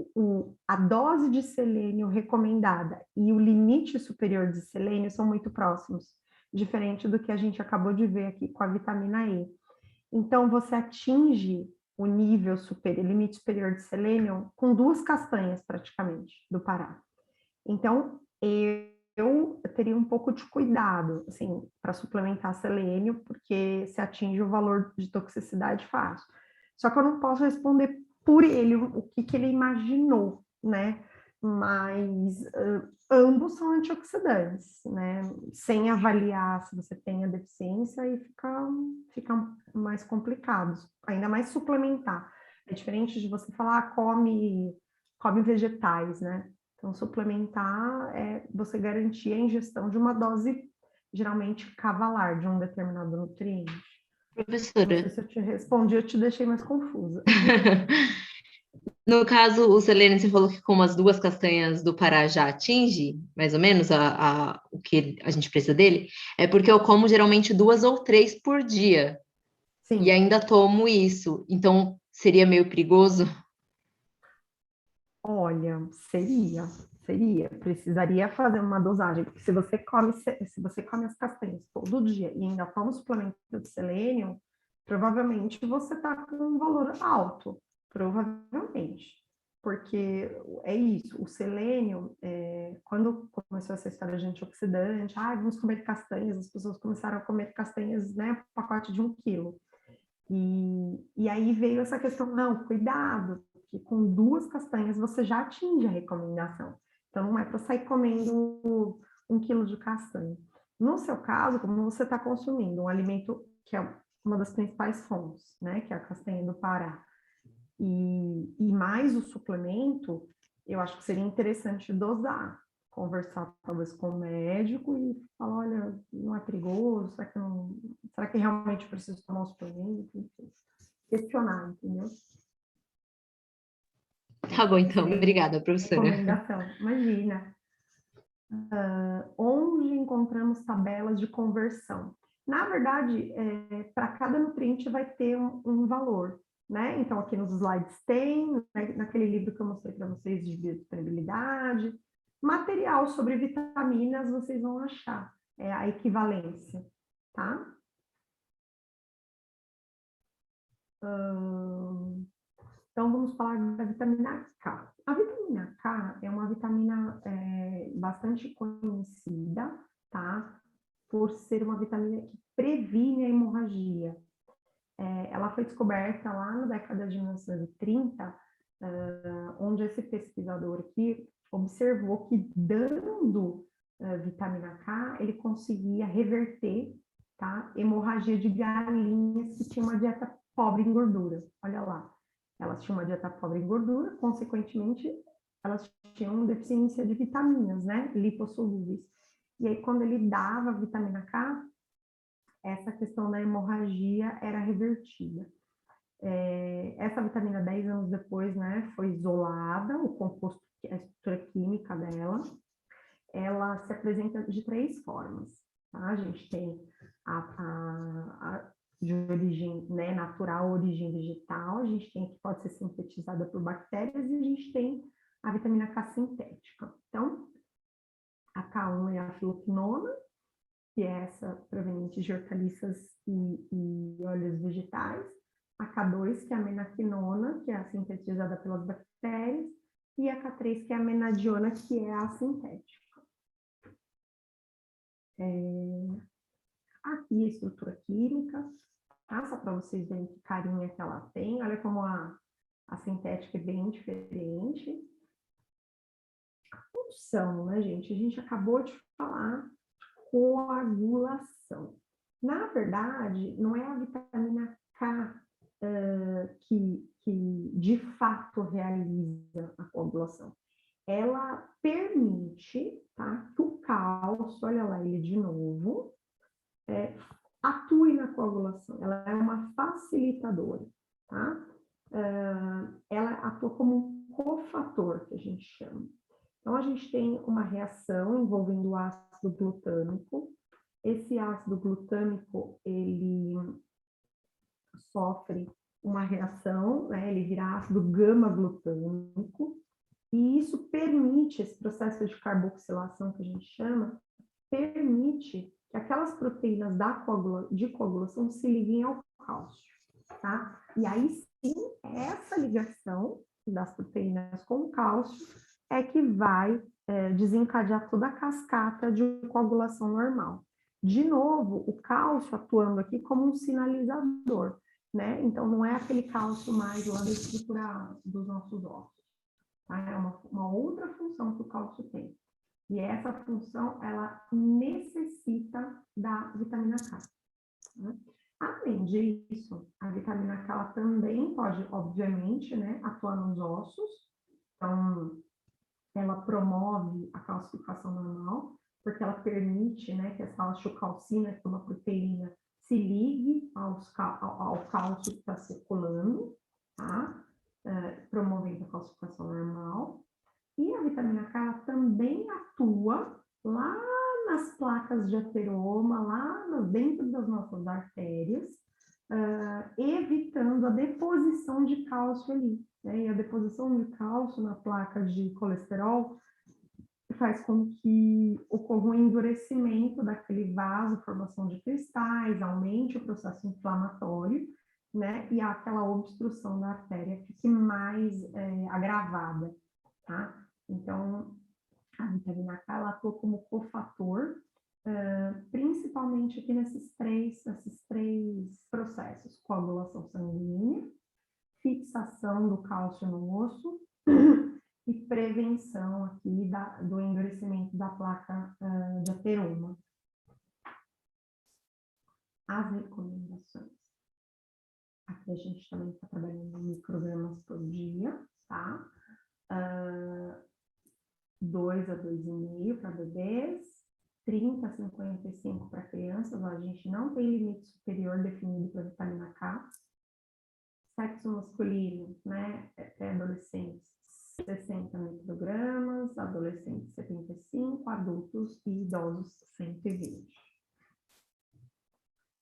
a dose de selênio recomendada e o limite superior de selênio são muito próximos, diferente do que a gente acabou de ver aqui com a vitamina E. Então, você atinge o nível superior, limite superior de selênio com 2 castanhas, praticamente, do Pará. Então, eu teria um pouco de cuidado, assim, para suplementar selênio, porque se atinge o valor de toxicidade fácil. Só que eu não posso responder por ele o que ele imaginou, né? Mas ambos são antioxidantes, né? Sem avaliar se você tem a deficiência, aí fica mais complicado, ainda mais suplementar. É diferente de você falar, come vegetais, né? Então, suplementar é você garantir a ingestão de uma dose geralmente cavalar de um determinado nutriente. Não Professora, sei se eu te respondi, eu te deixei mais confusa. no caso, o selênio, você falou que com umas 2 castanhas do Pará já atinge, mais ou menos, o que a gente precisa dele, é porque eu como geralmente 2 ou 3 por dia, Sim. e ainda tomo isso, então seria meio perigoso? Olha, seria. Precisaria fazer uma dosagem, porque se você come as castanhas todo dia e ainda toma um suplemento de selênio, provavelmente você está com um valor alto, provavelmente. Porque é isso, o selênio, quando começou essa história de antioxidante, vamos comer castanhas, as pessoas começaram a comer castanhas, né, pacote de 1 quilo. E aí veio essa questão, não, cuidado, que com 2 castanhas você já atinge a recomendação. Então, não é para sair comendo 1 quilo de castanha. No seu caso, como você está consumindo um alimento que é uma das principais fontes, né, que é a castanha do Pará, e mais o suplemento, eu acho que seria interessante dosar, conversar talvez com o médico e falar, olha, não é perigoso, será que realmente preciso tomar um suplemento? Enfim, questionar, entendeu? Tá bom, então. Obrigada, professora. Recomendação, imagina. Onde encontramos tabelas de conversão? Na verdade, para cada nutriente vai ter um valor, né? Então, aqui nos slides tem, né, naquele livro que eu mostrei para vocês de biodisponibilidade, material sobre vitaminas, vocês vão achar a equivalência, tá? Então, vamos falar da vitamina K. A vitamina K é uma vitamina bastante conhecida, tá? Por ser uma vitamina que previne a hemorragia. Ela foi descoberta lá na década de 1930, onde esse pesquisador aqui observou que dando vitamina K, ele conseguia reverter, tá, hemorragia de galinhas que tinham uma dieta pobre em gordura. Olha lá, elas tinham uma dieta pobre em gordura, consequentemente, elas tinham deficiência de vitaminas, né, lipossolúveis. E aí, quando ele dava vitamina K, essa questão da hemorragia era revertida. Essa vitamina, 10 anos depois, né, foi isolada, o composto, a estrutura química dela, ela se apresenta de 3 formas, tá? A gente tem a de origem, né, natural, origem vegetal, a gente tem que pode ser sintetizada por bactérias e a gente tem a vitamina K sintética. Então, a K1 é a fluoquinona, que é essa proveniente de hortaliças e óleos vegetais, a K2, que é a menaquinona, que é a sintetizada pelas bactérias, e a K3, que é a menadiona, que é a sintética. Aqui a estrutura química, tá? Só para vocês verem que carinha que ela tem. Olha como a sintética é bem diferente. A função, né, gente? A gente acabou de falar de coagulação. Na verdade, não é a vitamina K que de fato realiza a coagulação. Ela permite, tá, que o cálcio, olha lá ele de novo, atue na coagulação. Ela é uma facilitadora, tá? Ela atua como um cofator, que a gente chama. Então, a gente tem uma reação envolvendo o ácido glutâmico. Esse ácido glutâmico, ele sofre uma reação, né? Ele vira ácido gama-glutâmico, e isso permite, esse processo de carboxilação que a gente chama, permite que aquelas proteínas de coagulação se liguem ao cálcio, tá? E aí sim, essa ligação das proteínas com o cálcio é que vai desencadear toda a cascata de coagulação normal. De novo, o cálcio atuando aqui como um sinalizador, né? Então, não é aquele cálcio mais lá da estrutura dos nossos ossos, tá? É uma outra função que o cálcio tem. E essa função, ela necessita da vitamina K. Né? Além disso, a vitamina K ela também pode, obviamente, né, atuar nos ossos. Então, ela promove a calcificação normal, porque ela permite, né, que essa osteocalcina, que é uma proteína, se ligue ao cálcio que está circulando, tá? Promovendo a calcificação normal. E a vitamina K ela também atua lá nas placas de ateroma, lá dentro das nossas artérias, evitando a deposição de cálcio ali, né? E a deposição de cálcio na placa de colesterol faz com que ocorra um endurecimento daquele vaso, formação de cristais, aumente o processo inflamatório, né? E aquela obstrução da artéria fique mais agravada, tá? Então, a vitamina K ela atua como cofator, principalmente aqui nesses três processos: coagulação sanguínea, fixação do cálcio no osso e prevenção aqui do endurecimento da placa de ateroma. As recomendações. Aqui a gente também está trabalhando em microgramas por dia, tá? 2 a 2,5 para bebês, 30 a 55 para crianças. A gente não tem limite superior definido para vitamina K. Sexo masculino, né, até adolescentes, 60 microgramas, adolescentes 75, adultos e idosos 120.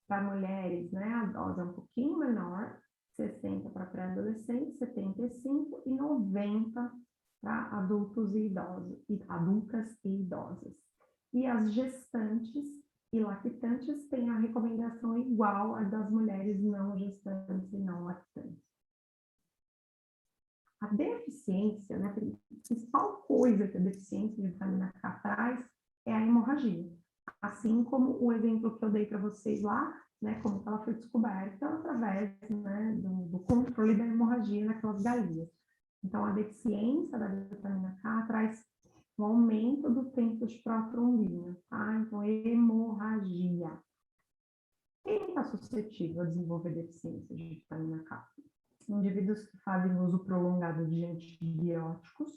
Para mulheres, né, a dose é um pouquinho menor, 60 para pré-adolescentes, 75 e 90 para adultos e idosos, adultas e idosas. E as gestantes e lactantes têm a recomendação igual à das mulheres não gestantes e não lactantes. A deficiência, né, a principal coisa que a deficiência de vitamina K traz é a hemorragia. Assim como o exemplo que eu dei para vocês lá, né, como ela foi descoberta através, né, do controle da hemorragia naquelas galinhas. Então, a deficiência da vitamina K traz um aumento do tempo de protrombina, tá? Então, hemorragia. Quem está suscetível a desenvolver deficiência de vitamina K? Indivíduos que fazem uso prolongado de antibióticos.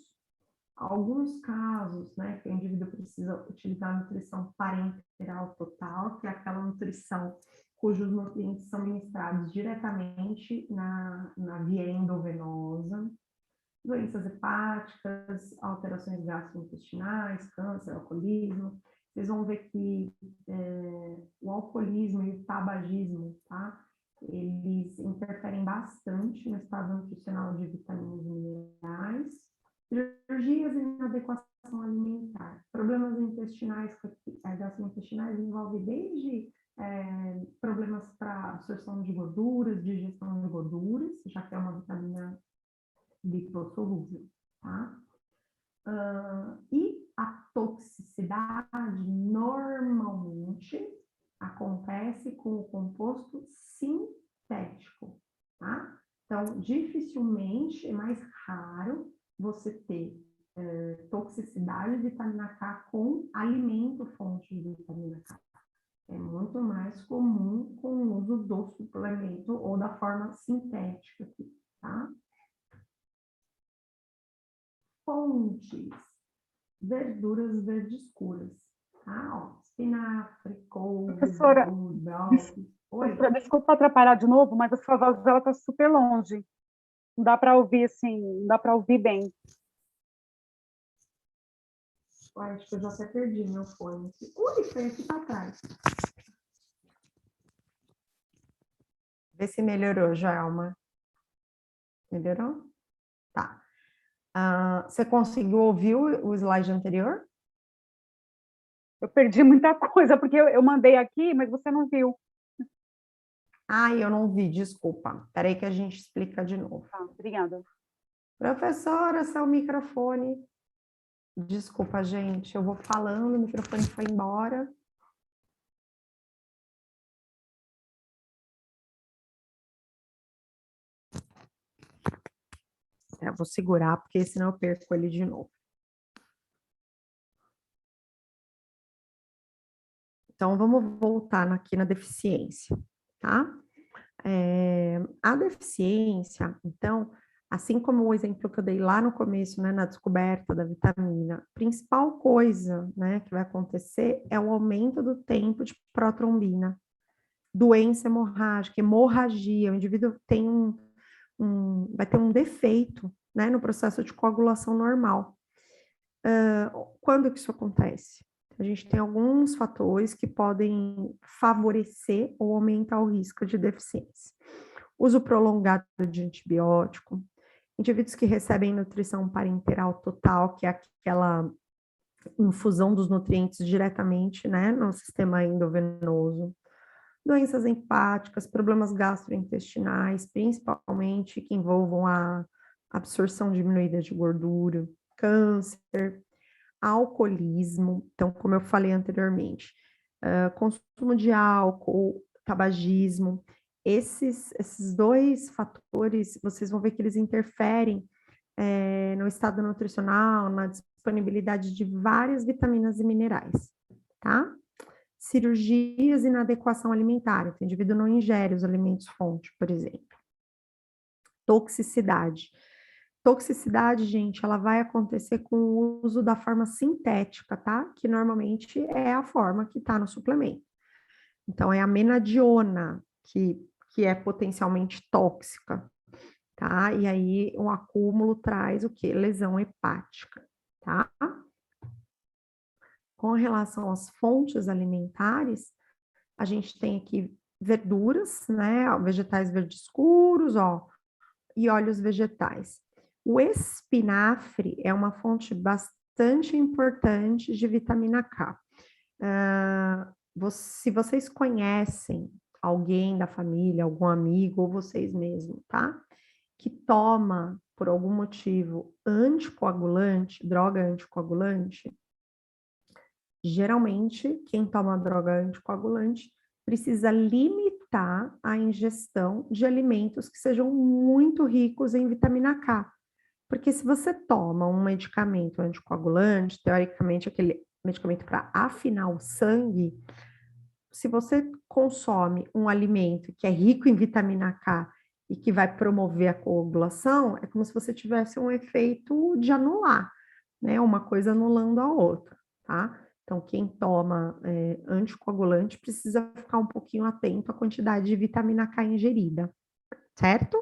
Alguns casos, né, que o indivíduo precisa utilizar a nutrição parenteral total, que é aquela nutrição cujos nutrientes são ministrados diretamente na via endovenosa. Doenças hepáticas, alterações gastrointestinais, câncer, alcoolismo. Vocês vão ver que o alcoolismo e o tabagismo, tá? Eles interferem bastante no estado nutricional de vitaminas e minerais. Cirurgias e inadequação alimentar. Problemas intestinais, gastrointestinais envolvem desde problemas para absorção de gorduras, digestão de gorduras, já que é uma vitamina lipossolúvel, tá? E a toxicidade normalmente acontece com o composto sintético, tá? Então, dificilmente, é mais raro você ter toxicidade de vitamina K com alimento fonte de vitamina K. É muito mais comum com o uso do suplemento ou da forma sintética, tá? Fontes, verduras verde escuras, tá? Ó, espinafre, couve, Professora, brócolis. Oi? Desculpa atrapalhar de novo, mas a sua voz está super longe. Não dá para ouvir assim, não dá para ouvir bem. Uai, acho que eu já até perdi meu fone. Ui, foi aqui para trás. Vê se melhorou, Joelma. Melhorou? Tá. Você conseguiu ouvir o slide anterior? Eu perdi muita coisa, porque eu mandei aqui, mas você não viu. Eu não vi, desculpa. Espera aí que a gente explica de novo. Tá, obrigada. Professora, seu microfone. Desculpa, gente, eu vou falando, o microfone foi embora. Eu vou segurar, porque senão eu perco ele de novo. Então, vamos voltar aqui na deficiência, tá? A deficiência, então, assim como o exemplo que eu dei lá no começo, né, na descoberta da vitamina, a principal coisa, né, que vai acontecer é o aumento do tempo de protrombina, doença hemorrágica, hemorragia, o indivíduo tem vai ter um defeito, né, no processo de coagulação normal. Quando que isso acontece? A gente tem alguns fatores que podem favorecer ou aumentar o risco de deficiência. Uso prolongado de antibiótico, indivíduos que recebem nutrição parenteral total, que é aquela infusão dos nutrientes diretamente, né, no sistema endovenoso, doenças hepáticas, problemas gastrointestinais, principalmente que envolvam a absorção diminuída de gordura, câncer, alcoolismo, então, como eu falei anteriormente, consumo de álcool, tabagismo, esses dois fatores, vocês vão ver que eles interferem no estado nutricional, na disponibilidade de várias vitaminas e minerais, tá? Cirurgias e inadequação alimentar, então, o indivíduo não ingere os alimentos fonte, por exemplo. Toxicidade. Toxicidade, gente, ela vai acontecer com o uso da forma sintética, tá? Que normalmente é a forma que está no suplemento. Então, é a menadiona que é potencialmente tóxica, tá? E aí, o acúmulo traz o quê? Lesão hepática, tá? Com relação às fontes alimentares, a gente tem aqui verduras, né? Vegetais verdes escuros, ó, e óleos vegetais. O espinafre é uma fonte bastante importante de vitamina K. Se vocês conhecem alguém da família, algum amigo, ou vocês mesmos, tá? Que toma, por algum motivo, anticoagulante, droga anticoagulante, geralmente, quem toma droga anticoagulante precisa limitar a ingestão de alimentos que sejam muito ricos em vitamina K. Porque se você toma um medicamento anticoagulante, teoricamente aquele medicamento para afinar o sangue, se você consome um alimento que é rico em vitamina K e que vai promover a coagulação, é como se você tivesse um efeito de anular, né? Uma coisa anulando a outra, tá? Então, quem toma anticoagulante precisa ficar um pouquinho atento à quantidade de vitamina K ingerida, certo?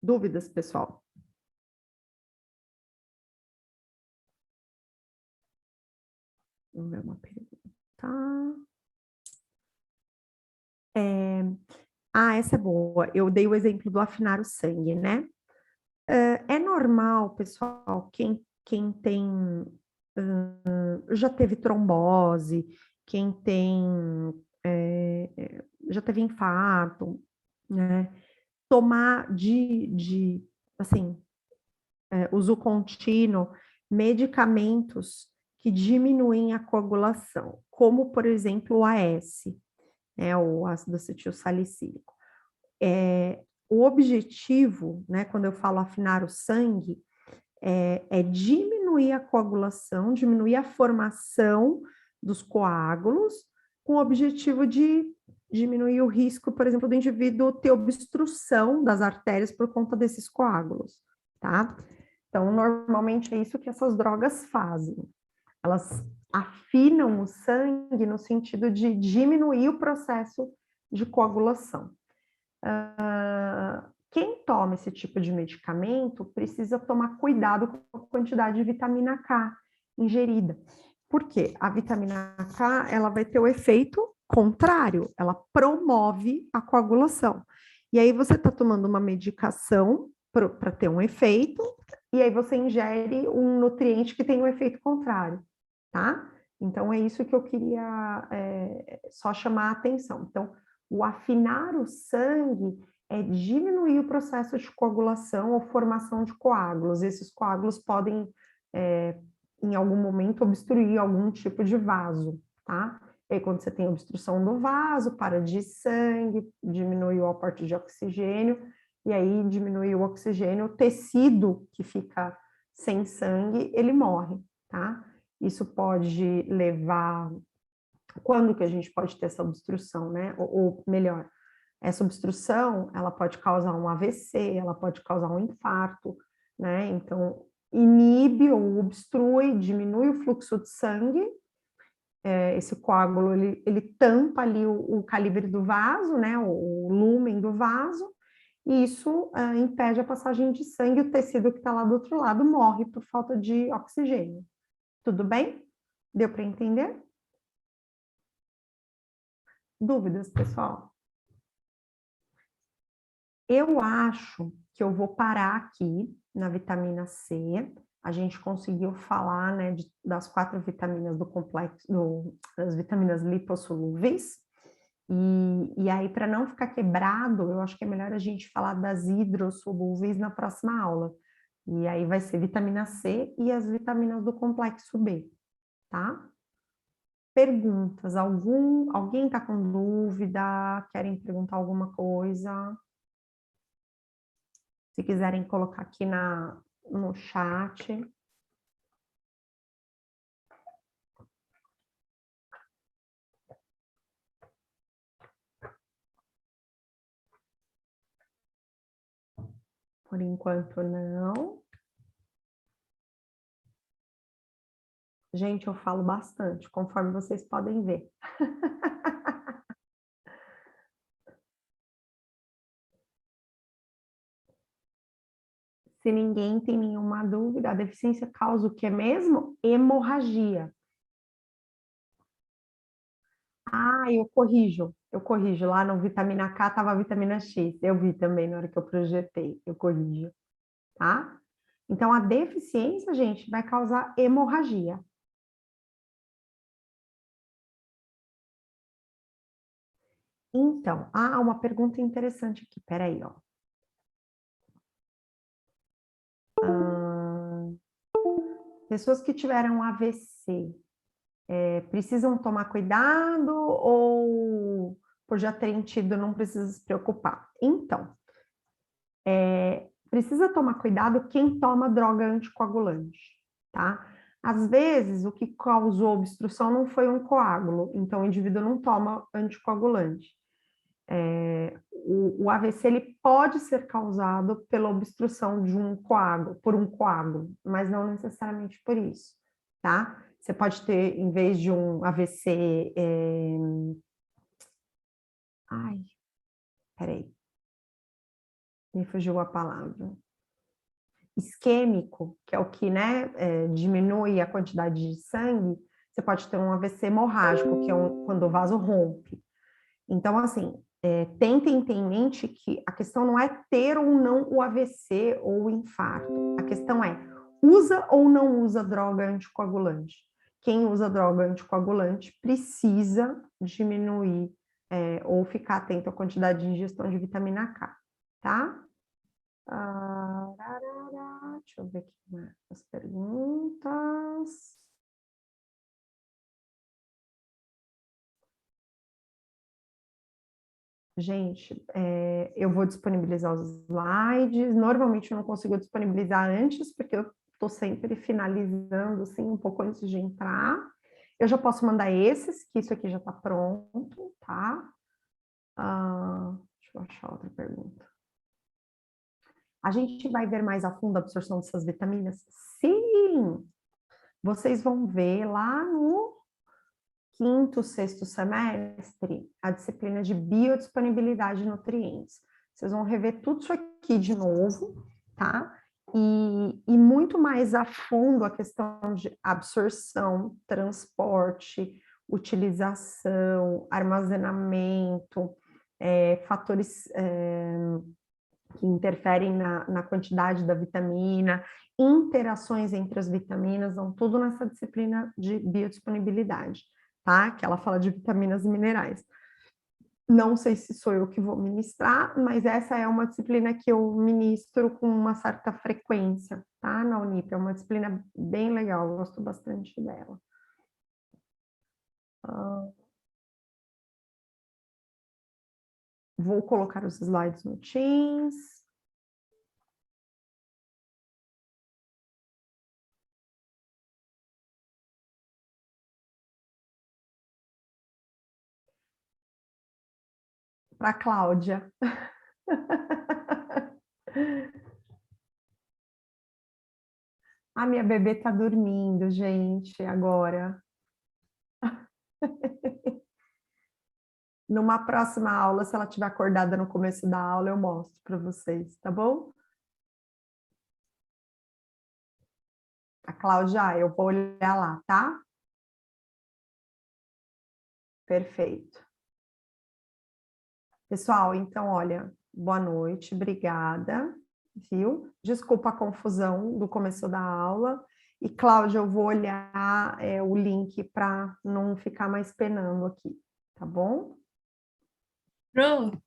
Dúvidas, pessoal? Vamos ver uma pergunta. Essa é boa. Eu dei o exemplo do afinar o sangue, né? É normal, pessoal, quem tem já teve trombose, quem tem já teve infarto, né? Tomar assim, uso contínuo, medicamentos que diminuem a coagulação, como, por exemplo, o AS, né, o ácido acetil salicílico. O objetivo, né, quando eu falo afinar o sangue, é diminuir a coagulação, diminuir a formação dos coágulos, com o objetivo de diminuir o risco, por exemplo, do indivíduo ter obstrução das artérias por conta desses coágulos, tá? Então, normalmente é isso que essas drogas fazem. Elas afinam o sangue no sentido de diminuir o processo de coagulação. Quem toma esse tipo de medicamento precisa tomar cuidado com a quantidade de vitamina K ingerida. Por quê? A vitamina K, ela vai ter o efeito contrário, ela promove a coagulação. E aí você está tomando uma medicação para ter um efeito, e aí você ingere um nutriente que tem um efeito contrário, tá? Então, é isso que eu queria só chamar a atenção. Então, o afinar o sangue é diminuir o processo de coagulação ou formação de coágulos. Esses coágulos podem, em algum momento, obstruir algum tipo de vaso, tá? E aí, quando você tem obstrução do vaso, para de sangue, diminui o aporte de oxigênio, e aí diminui o oxigênio, o tecido que fica sem sangue, ele morre, tá? Isso pode levar... Quando que a gente pode ter essa obstrução, né? Ou melhor, essa obstrução, ela pode causar um AVC, ela pode causar um infarto, né? Então, inibe ou obstrui, diminui o fluxo de sangue, esse coágulo, ele tampa ali o calibre do vaso, né? O lúmen do vaso, e isso impede a passagem de sangue, o tecido que está lá do outro lado morre por falta de oxigênio. Tudo bem? Deu para entender? Dúvidas, pessoal? Eu acho que eu vou parar aqui na vitamina C. A gente conseguiu falar, né, das 4 vitaminas do complexo, das vitaminas lipossolúveis. E aí, para não ficar quebrado, eu acho que é melhor a gente falar das hidrossolúveis na próxima aula. E aí vai ser vitamina C e as vitaminas do complexo B, tá? Perguntas? Alguém está com dúvida? Querem perguntar alguma coisa? Se quiserem colocar aqui no chat. Por enquanto, não. Gente, eu falo bastante, conforme vocês podem ver. Se ninguém tem nenhuma dúvida, a deficiência causa o que mesmo? Hemorragia. Ah, eu corrijo. Lá no vitamina K estava a vitamina X. Eu vi também na hora que eu projetei. Eu corrijo, tá? Então, a deficiência, gente, vai causar hemorragia. Então, uma pergunta interessante aqui. Peraí, ó. Pessoas que tiveram AVC, precisam tomar cuidado ou por já terem tido não precisa se preocupar? Então, precisa tomar cuidado quem toma droga anticoagulante, tá? Às vezes, o que causou obstrução não foi um coágulo, então o indivíduo não toma anticoagulante. O AVC ele pode ser causado pela obstrução de por um coágulo, mas não necessariamente por isso, tá? Você pode ter, em vez de um AVC... peraí. Me fugiu a palavra. Isquêmico, que é o que, né, diminui a quantidade de sangue, você pode ter um AVC hemorrágico, que é quando o vaso rompe. Então, assim, tentem ter em mente que a questão não é ter ou não o AVC ou o infarto. A questão é, usa ou não usa droga anticoagulante? Quem usa droga anticoagulante precisa diminuir ou ficar atento à quantidade de ingestão de vitamina K, tá? Deixa eu ver aqui as perguntas. Gente, eu vou disponibilizar os slides. Normalmente eu não consigo disponibilizar antes, porque eu estou sempre finalizando, assim, um pouco antes de entrar. Eu já posso mandar esses, que isso aqui já está pronto, tá? Deixa eu achar outra pergunta. A gente vai ver mais a fundo a absorção dessas vitaminas? Sim! Vocês vão ver lá no 5º, 6º semestre a disciplina de biodisponibilidade de nutrientes. Vocês vão rever tudo isso aqui de novo, tá? E muito mais a fundo a questão de absorção, transporte, utilização, armazenamento, fatores que interferem na quantidade da vitamina, interações entre as vitaminas, vão tudo nessa disciplina de biodisponibilidade, tá? Que ela fala de vitaminas e minerais. Não sei se sou eu que vou ministrar, mas essa é uma disciplina que eu ministro com uma certa frequência, tá? Na Unip, é uma disciplina bem legal, eu gosto bastante dela. Vou colocar os slides no Teams. Para a Cláudia. A minha bebê está dormindo, gente, agora. Numa próxima aula, se ela estiver acordada no começo da aula, eu mostro para vocês, tá bom? A Cláudia, eu vou olhar lá, tá? Perfeito. Pessoal, então, olha, boa noite, obrigada, viu? Desculpa a confusão do começo da aula. E, Cláudia, eu vou olhar o link para não ficar mais penando aqui, tá bom? Pro,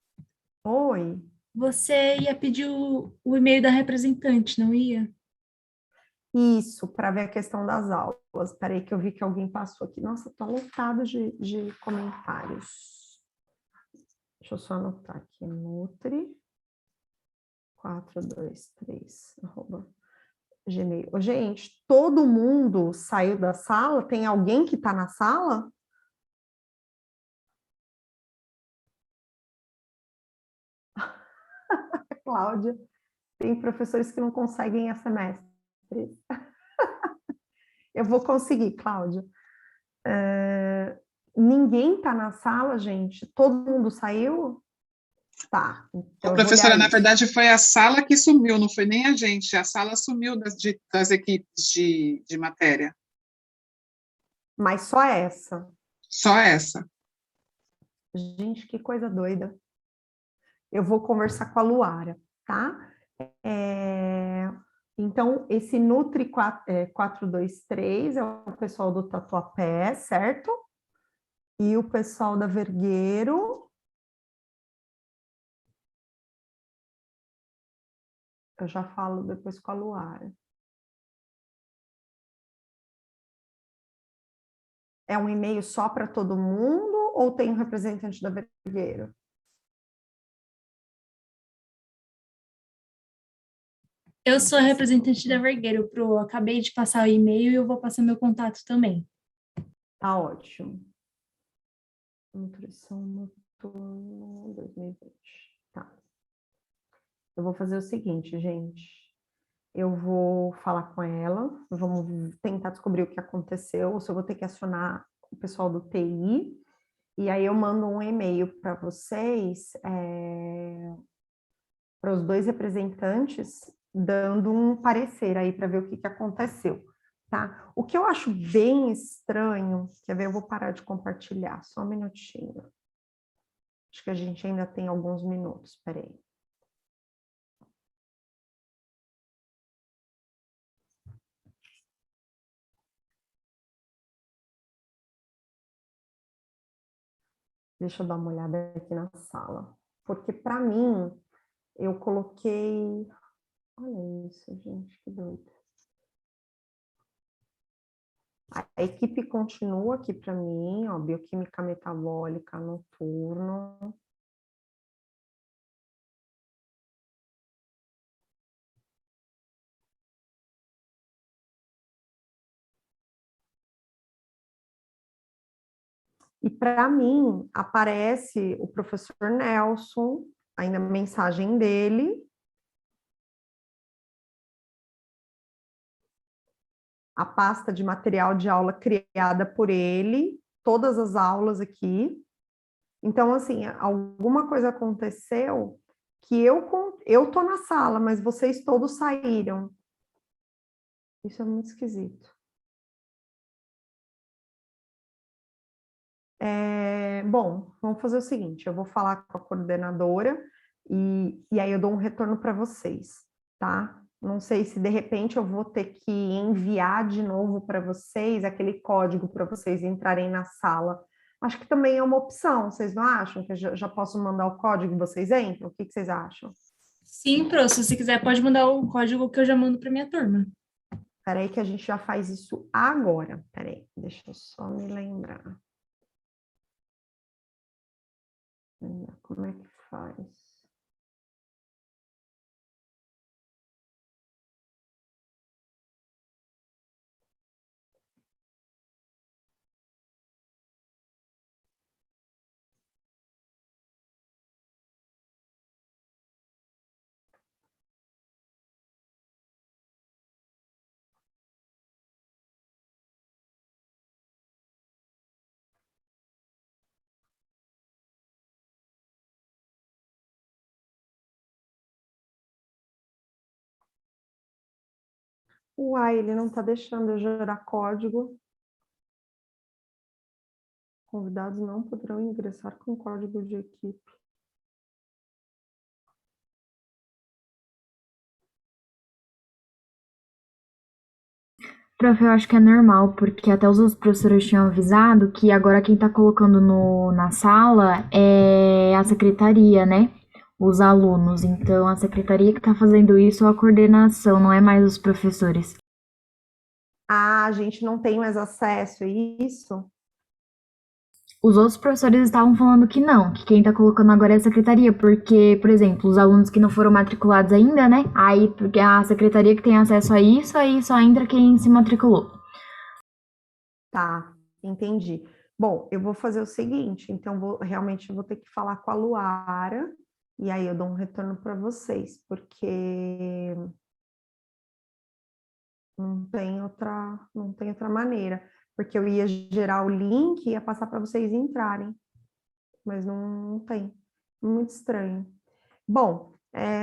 Oi. você ia pedir o e-mail da representante, não ia? Isso, para ver a questão das aulas. Espera aí que eu vi que alguém passou aqui. Nossa, tô lotado de comentários. Deixa eu só anotar aqui, Nutri 423 @gmail. Ô, gente, todo mundo saiu da sala? Tem alguém que está na sala? Cláudia, tem professores que não conseguem semestre. Eu vou conseguir, Cláudia. Ninguém está na sala, gente? Todo mundo saiu? Tá. Então Professora, na isso. verdade, foi a sala que sumiu, não foi nem a gente. A sala sumiu das equipes de matéria. Mas só essa. Só essa. Gente, que coisa doida. Eu vou conversar com a Luara, tá? Então, esse Nutri 423 é o pessoal do Tatuapé, certo? E o pessoal da Vergueiro... Eu já falo depois com a Luara. É um e-mail só para todo mundo ou tem um representante da Vergueiro? Eu sou a representante da Vergueiro, Pro. Acabei de passar o e-mail e eu vou passar meu contato também. Tá ótimo. Nutrição noturna 2020. Tá. Eu vou fazer o seguinte, gente. Eu vou falar com ela, vamos tentar descobrir o que aconteceu, ou se eu vou ter que acionar o pessoal do TI, e aí eu mando um e-mail para vocês, para os dois representantes, dando um parecer aí para ver o que aconteceu, tá? O que eu acho bem estranho, quer ver, eu vou parar de compartilhar, só um minutinho. Acho que a gente ainda tem alguns minutos, espera aí. Deixa eu dar uma olhada aqui na sala. Porque, para mim, eu coloquei... Olha isso, gente, que doido. A equipe continua aqui para mim, ó, bioquímica metabólica noturno. E para mim aparece o professor Nelson, ainda a mensagem dele. A pasta de material de aula criada por ele, todas as aulas aqui. Então, assim, alguma coisa aconteceu que eu tô na sala, mas vocês todos saíram. Isso é muito esquisito. Bom, vamos fazer o seguinte, eu vou falar com a coordenadora e aí eu dou um retorno para vocês, tá? Não sei se de repente eu vou ter que enviar de novo para vocês aquele código para vocês entrarem na sala. Acho que também é uma opção, vocês não acham? Que eu já posso mandar o código e vocês entram? O que vocês acham? Sim, Pro, se você quiser, pode mandar o código que eu já mando para minha turma. Peraí que a gente já faz isso agora. Peraí, deixa eu só me lembrar. Como é que faz? Uai, ele não está deixando eu gerar código. Convidados não poderão ingressar com código de equipe. Prof, eu acho que é normal, porque até os outros professores tinham avisado que agora quem está colocando na sala é a secretaria, né? Os alunos. Então, a secretaria que está fazendo isso é a coordenação, não é mais os professores. Ah, a gente não tem mais acesso a isso? Os outros professores estavam falando que não, que quem está colocando agora é a secretaria, porque, por exemplo, os alunos que não foram matriculados ainda, né? Aí, porque a secretaria que tem acesso a isso, aí só entra quem se matriculou. Tá, entendi. Bom, eu vou fazer o seguinte, então realmente eu vou ter que falar com a Luara, e aí eu dou um retorno para vocês, porque não tem outra maneira, porque eu ia gerar o link e ia passar para vocês entrarem, mas não tem. Muito estranho. Bom,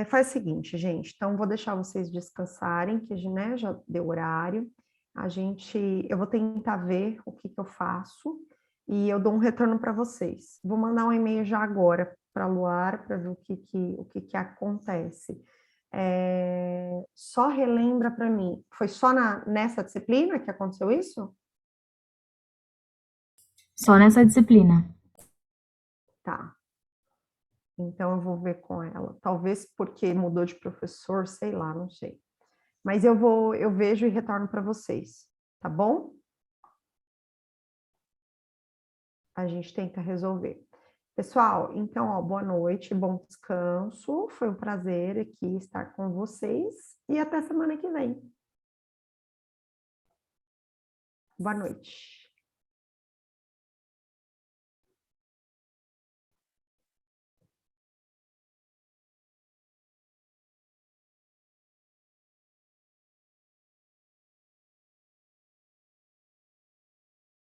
faz o seguinte, gente, então vou deixar vocês descansarem, que né, já deu horário. Eu vou tentar ver o que eu faço e eu dou um retorno para vocês. Vou mandar um e-mail já agora para a Luara para ver o que acontece. Só relembra para mim, foi só nessa disciplina que aconteceu isso? Só nessa disciplina. Tá. Então eu vou ver com ela. Talvez porque mudou de professor, sei lá, não sei. Mas eu vejo e retorno para vocês, tá bom? A gente tenta resolver. Pessoal, então, ó, boa noite, bom descanso. Foi um prazer aqui estar com vocês e até semana que vem. Boa noite.